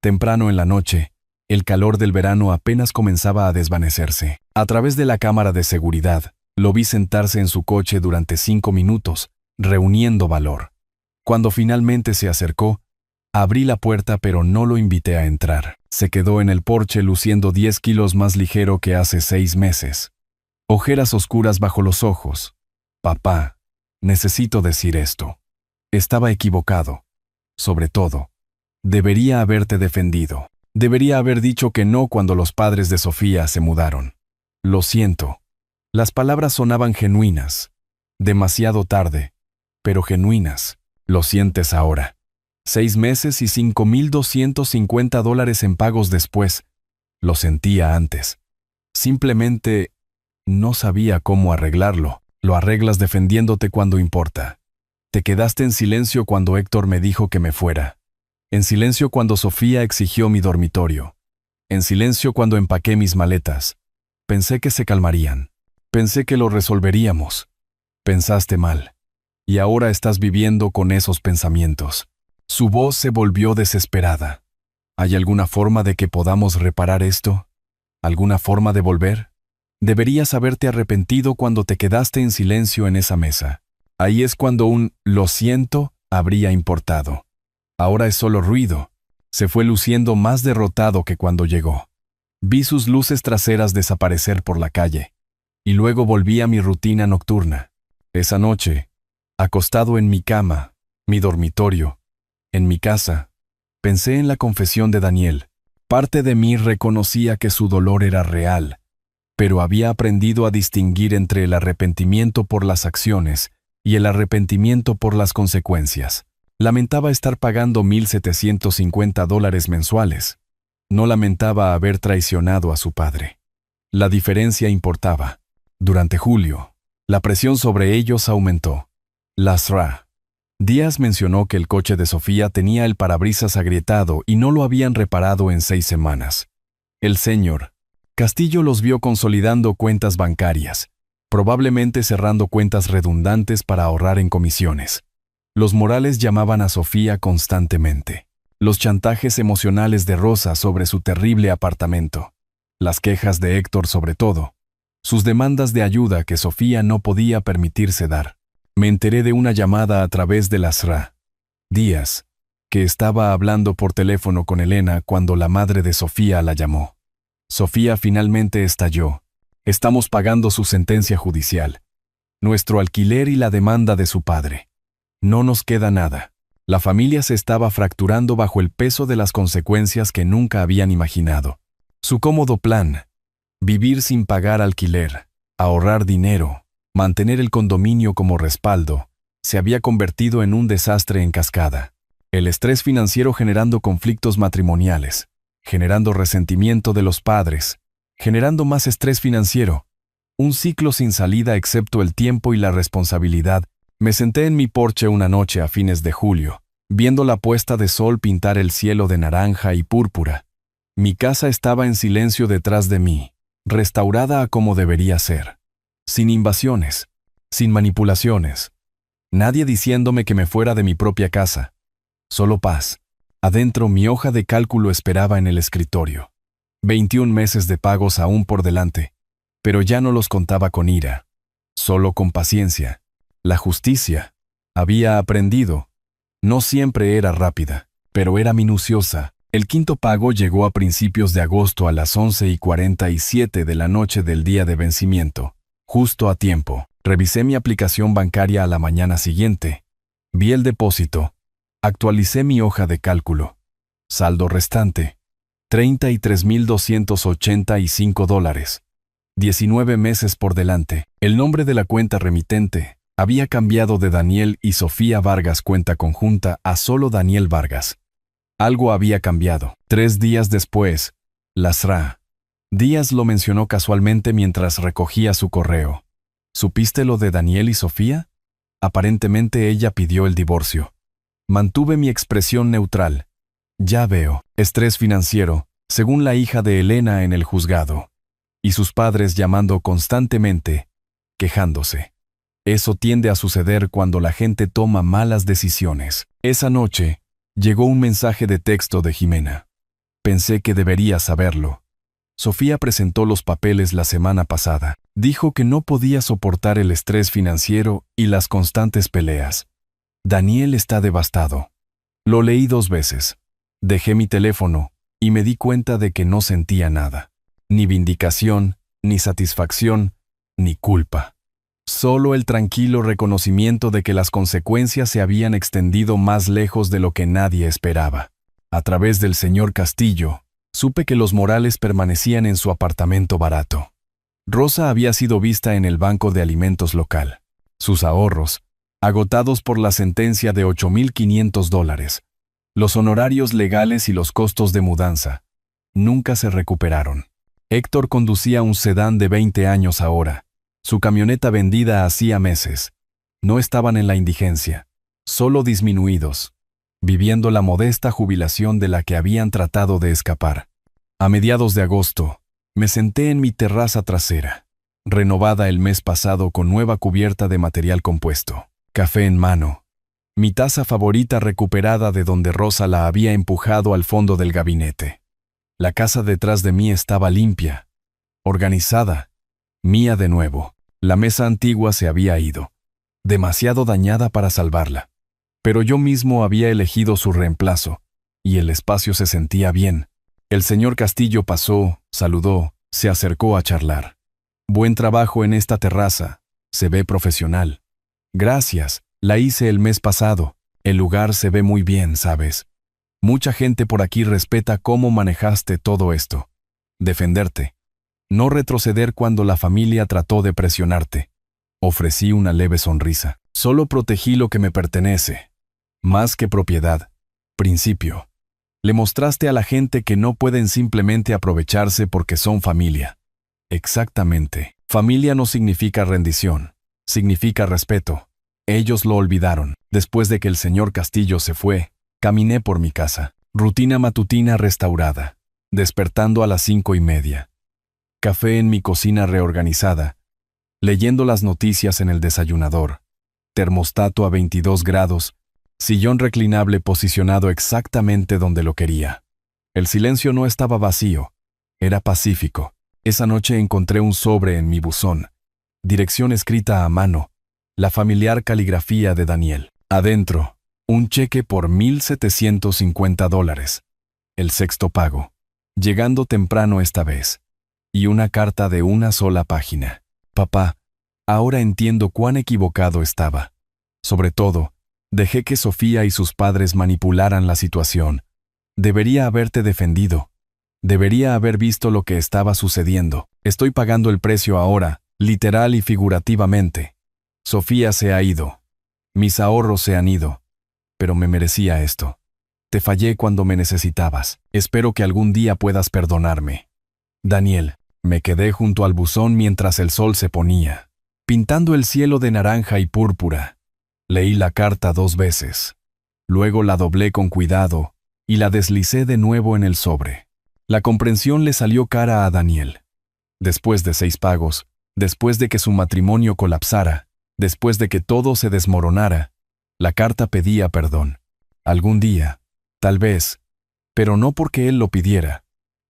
Temprano en la noche, el calor del verano apenas comenzaba a desvanecerse. A través de la cámara de seguridad, lo vi sentarse en su coche durante 5 minutos, reuniendo valor. Cuando finalmente se acercó, abrí la puerta pero no lo invité a entrar. Se quedó en el porche luciendo 10 kilos más ligero que hace 6 meses. Ojeras oscuras bajo los ojos. Papá, necesito decir esto. Estaba equivocado. Sobre todo, debería haberte defendido. Debería haber dicho que no cuando los padres de Sofía se mudaron. Lo siento. Las palabras sonaban genuinas. Demasiado tarde, pero genuinas. Lo sientes ahora. 6 meses y $5,250 en pagos después. Lo sentía antes. Simplemente no sabía cómo arreglarlo. Lo arreglas defendiéndote cuando importa. Te quedaste en silencio cuando Héctor me dijo que me fuera. En silencio cuando Sofía exigió mi dormitorio. En silencio cuando empaqué mis maletas. Pensé que se calmarían. Pensé que lo resolveríamos. Pensaste mal. Y ahora estás viviendo con esos pensamientos. Su voz se volvió desesperada. ¿Hay alguna forma de que podamos reparar esto? ¿Alguna forma de volver? Deberías haberte arrepentido cuando te quedaste en silencio en esa mesa. Ahí es cuando un «lo siento» habría importado. Ahora es solo ruido. Se fue luciendo más derrotado que cuando llegó. Vi sus luces traseras desaparecer por la calle. Y luego volví a mi rutina nocturna. Esa noche, acostado en mi cama, mi dormitorio, en mi casa, pensé en la confesión de Daniel. Parte de mí reconocía que su dolor era real, pero había aprendido a distinguir entre el arrepentimiento por las acciones y el arrepentimiento por las consecuencias. Lamentaba estar pagando $1,750 mensuales. No lamentaba haber traicionado a su padre. La diferencia importaba. Durante julio, la presión sobre ellos aumentó. Lasra. Díaz mencionó que el coche de Sofía tenía el parabrisas agrietado y no lo habían reparado en 6 semanas. El señor Castillo los vio consolidando cuentas bancarias, probablemente cerrando cuentas redundantes para ahorrar en comisiones. Los Morales llamaban a Sofía constantemente. Los chantajes emocionales de Rosa sobre su terrible apartamento. Las quejas de Héctor sobre todo. Sus demandas de ayuda que Sofía no podía permitirse dar. Me enteré de una llamada a través de Lasra. Díaz, que estaba hablando por teléfono con Elena cuando la madre de Sofía la llamó. Sofía finalmente estalló. Estamos pagando su sentencia judicial, nuestro alquiler y la demanda de su padre. No nos queda nada. La familia se estaba fracturando bajo el peso de las consecuencias que nunca habían imaginado. Su cómodo plan, vivir sin pagar alquiler, ahorrar dinero, mantener el condominio como respaldo, se había convertido en un desastre en cascada. El estrés financiero generando conflictos matrimoniales, generando resentimiento de los padres, generando más estrés financiero. Un ciclo sin salida excepto el tiempo y la responsabilidad. Me senté en mi porche una noche a fines de julio, viendo la puesta de sol pintar el cielo de naranja y púrpura. Mi casa estaba en silencio detrás de mí, restaurada a como debería ser. Sin invasiones, sin manipulaciones. Nadie diciéndome que me fuera de mi propia casa. Solo paz. Adentro mi hoja de cálculo esperaba en el escritorio. 21 meses de pagos aún por delante, pero ya no los contaba con ira, solo con paciencia. La justicia, había aprendido. No siempre era rápida, pero era minuciosa. El quinto pago llegó a principios de agosto a las 11:47 de la noche del día de vencimiento. Justo a tiempo. Revisé mi aplicación bancaria a la mañana siguiente. Vi el depósito. Actualicé mi hoja de cálculo. Saldo restante: $33,285. 19 meses por delante. El nombre de la cuenta remitente había cambiado de Daniel y Sofía Vargas cuenta conjunta a solo Daniel Vargas. Algo había cambiado. 3 días después, Lasra Díaz lo mencionó casualmente mientras recogía su correo. ¿Supiste lo de Daniel y Sofía? Aparentemente ella pidió el divorcio. Mantuve mi expresión neutral. Ya veo. Estrés financiero, según la hija de Elena en el juzgado. Y sus padres llamando constantemente, quejándose. Eso tiende a suceder cuando la gente toma malas decisiones. Esa noche, llegó un mensaje de texto de Jimena. Pensé que debería saberlo. Sofía presentó los papeles la semana pasada. Dijo que no podía soportar el estrés financiero y las constantes peleas. Daniel está devastado. Lo leí 2 veces. Dejé mi teléfono y me di cuenta de que no sentía nada. Ni vindicación, ni satisfacción, ni culpa. Solo el tranquilo reconocimiento de que las consecuencias se habían extendido más lejos de lo que nadie esperaba. A través del señor Castillo, supe que los Morales permanecían en su apartamento barato. Rosa había sido vista en el banco de alimentos local. Sus ahorros, agotados por la sentencia de $8,500, los honorarios legales y los costos de mudanza, nunca se recuperaron. Héctor conducía un sedán de 20 años ahora. Su camioneta vendida hacía meses. No estaban en la indigencia, solo disminuidos, viviendo la modesta jubilación de la que habían tratado de escapar. A mediados de agosto, me senté en mi terraza trasera, renovada el mes pasado con nueva cubierta de material compuesto, café en mano, mi taza favorita recuperada de donde Rosa la había empujado al fondo del gabinete. La casa detrás de mí estaba limpia, organizada, mía de nuevo. La mesa antigua se había ido, demasiado dañada para salvarla. Pero yo mismo había elegido su reemplazo, y el espacio se sentía bien. El señor Castillo pasó, saludó, se acercó a charlar. Buen trabajo en esta terraza, se ve profesional. Gracias, la hice el mes pasado. El lugar se ve muy bien, ¿sabes? Mucha gente por aquí respeta cómo manejaste todo esto. Defenderte. No retroceder cuando la familia trató de presionarte. Ofrecí una leve sonrisa. Solo protegí lo que me pertenece. Más que propiedad. Principio. Le mostraste a la gente que no pueden simplemente aprovecharse porque son familia. Exactamente. Familia no significa rendición. Significa respeto. Ellos lo olvidaron. Después de que el señor Castillo se fue, caminé por mi casa. Rutina matutina restaurada. Despertando a las 5:30. Café en mi cocina reorganizada. Leyendo las noticias en el desayunador. Termostato a 22 grados. Sillón reclinable posicionado exactamente donde lo quería. El silencio no estaba vacío. Era pacífico. Esa noche encontré un sobre en mi buzón. Dirección escrita a mano. La familiar caligrafía de Daniel. Adentro, un cheque por $1,750. El sexto pago. Llegando temprano esta vez. Y una carta de una sola página. Papá, ahora entiendo cuán equivocado estaba. Sobre todo, dejé que Sofía y sus padres manipularan la situación. Debería haberte defendido. Debería haber visto lo que estaba sucediendo. Estoy pagando el precio ahora, literal y figurativamente. Sofía se ha ido. Mis ahorros se han ido. Pero me merecía esto. Te fallé cuando me necesitabas. Espero que algún día puedas perdonarme. Daniel. Me quedé junto al buzón mientras el sol se ponía, pintando el cielo de naranja y púrpura. Leí la carta 2 veces. Luego la doblé con cuidado y la deslicé de nuevo en el sobre. La comprensión le salió cara a Daniel. Después de 6 pagos, después de que su matrimonio colapsara, después de que todo se desmoronara, la carta pedía perdón. Algún día, tal vez, pero no porque él lo pidiera,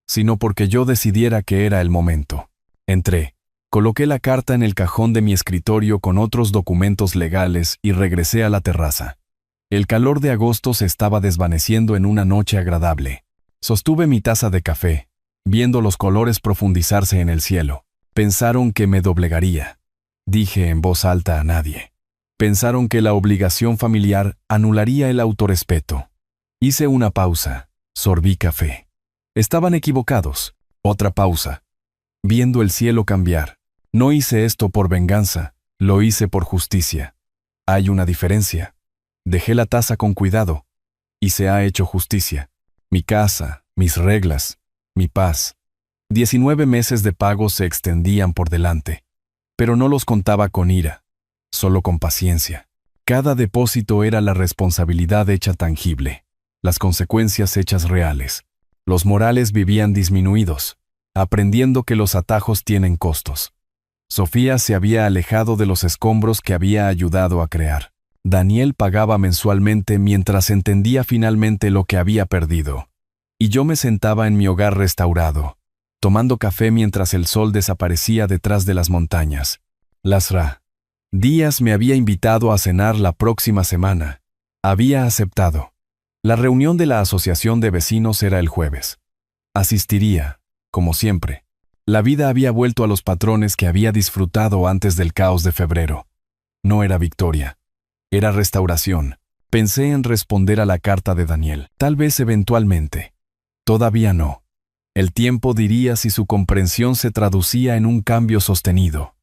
sino porque yo decidiera que era el momento. Entré, coloqué la carta en el cajón de mi escritorio con otros documentos legales y regresé a la terraza. El calor de agosto se estaba desvaneciendo en una noche agradable. Sostuve mi taza de café, viendo los colores profundizarse en el cielo. Pensaron que me doblegaría. Dije en voz alta a nadie. Pensaron que la obligación familiar anularía el autorrespeto. Hice una pausa, sorbí café. Estaban equivocados. Otra pausa. Viendo el cielo cambiar. No hice esto por venganza, lo hice por justicia. Hay una diferencia. Dejé la taza con cuidado, y se ha hecho justicia. Mi casa, mis reglas, mi paz. 19 meses de pago se extendían por delante, pero no los contaba con ira, solo con paciencia. Cada depósito era la responsabilidad hecha tangible, las consecuencias hechas reales. Los morales vivían disminuidos, aprendiendo que los atajos tienen costos. Sofía se había alejado de los escombros que había ayudado a crear. Daniel pagaba mensualmente mientras entendía finalmente lo que había perdido. Y yo me sentaba en mi hogar restaurado, tomando café mientras el sol desaparecía detrás de las montañas. Díaz me había invitado a cenar la próxima semana. Había aceptado. La reunión de la asociación de vecinos era el jueves. Asistiría, como siempre. La vida había vuelto a los patrones que había disfrutado antes del caos de febrero. No era victoria. Era restauración. Pensé en responder a la carta de Daniel. Tal vez eventualmente. Todavía no. El tiempo diría si su comprensión se traducía en un cambio sostenido,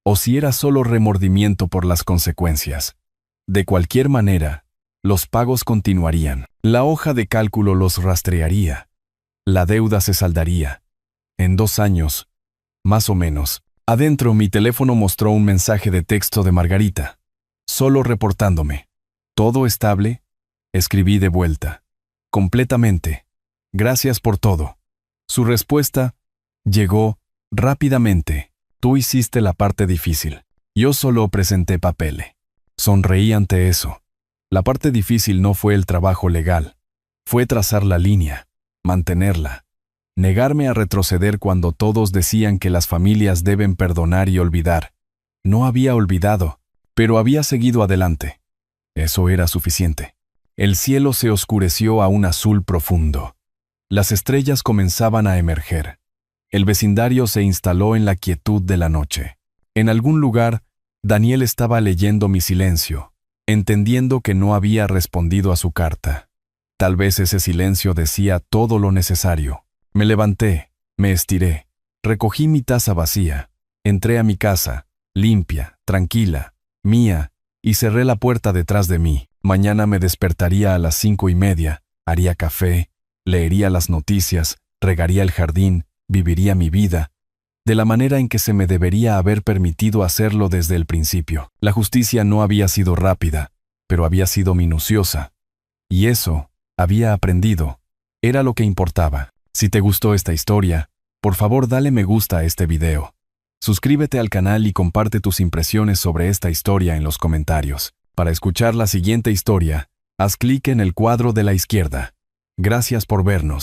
o si era solo remordimiento por las consecuencias. De cualquier manera, los pagos continuarían. La hoja de cálculo los rastrearía. La deuda se saldaría. En 2 años, más o menos. Adentro mi teléfono mostró un mensaje de texto de Margarita. Solo reportándome. ¿Todo estable? Escribí de vuelta. Completamente. Gracias por todo. Su respuesta llegó rápidamente. Tú hiciste la parte difícil. Yo solo presenté papel. Sonreí ante eso. La parte difícil no fue el trabajo legal. Fue trazar la línea, mantenerla. Negarme a retroceder cuando todos decían que las familias deben perdonar y olvidar. No había olvidado, pero había seguido adelante. Eso era suficiente. El cielo se oscureció a un azul profundo. Las estrellas comenzaban a emerger. El vecindario se instaló en la quietud de la noche. En algún lugar, Daniel estaba leyendo mi silencio, entendiendo que no había respondido a su carta. Tal vez ese silencio decía todo lo necesario. Me levanté, me estiré, recogí mi taza vacía, entré a mi casa, limpia, tranquila, mía, y cerré la puerta detrás de mí. Mañana me despertaría a las 5:30, haría café, leería las noticias, regaría el jardín, viviría mi vida, de la manera en que se me debería haber permitido hacerlo desde el principio. La justicia no había sido rápida, pero había sido minuciosa. Y eso, había aprendido, era lo que importaba. Si te gustó esta historia, por favor dale me gusta a este video. Suscríbete al canal y comparte tus impresiones sobre esta historia en los comentarios. Para escuchar la siguiente historia, haz clic en el cuadro de la izquierda. Gracias por vernos.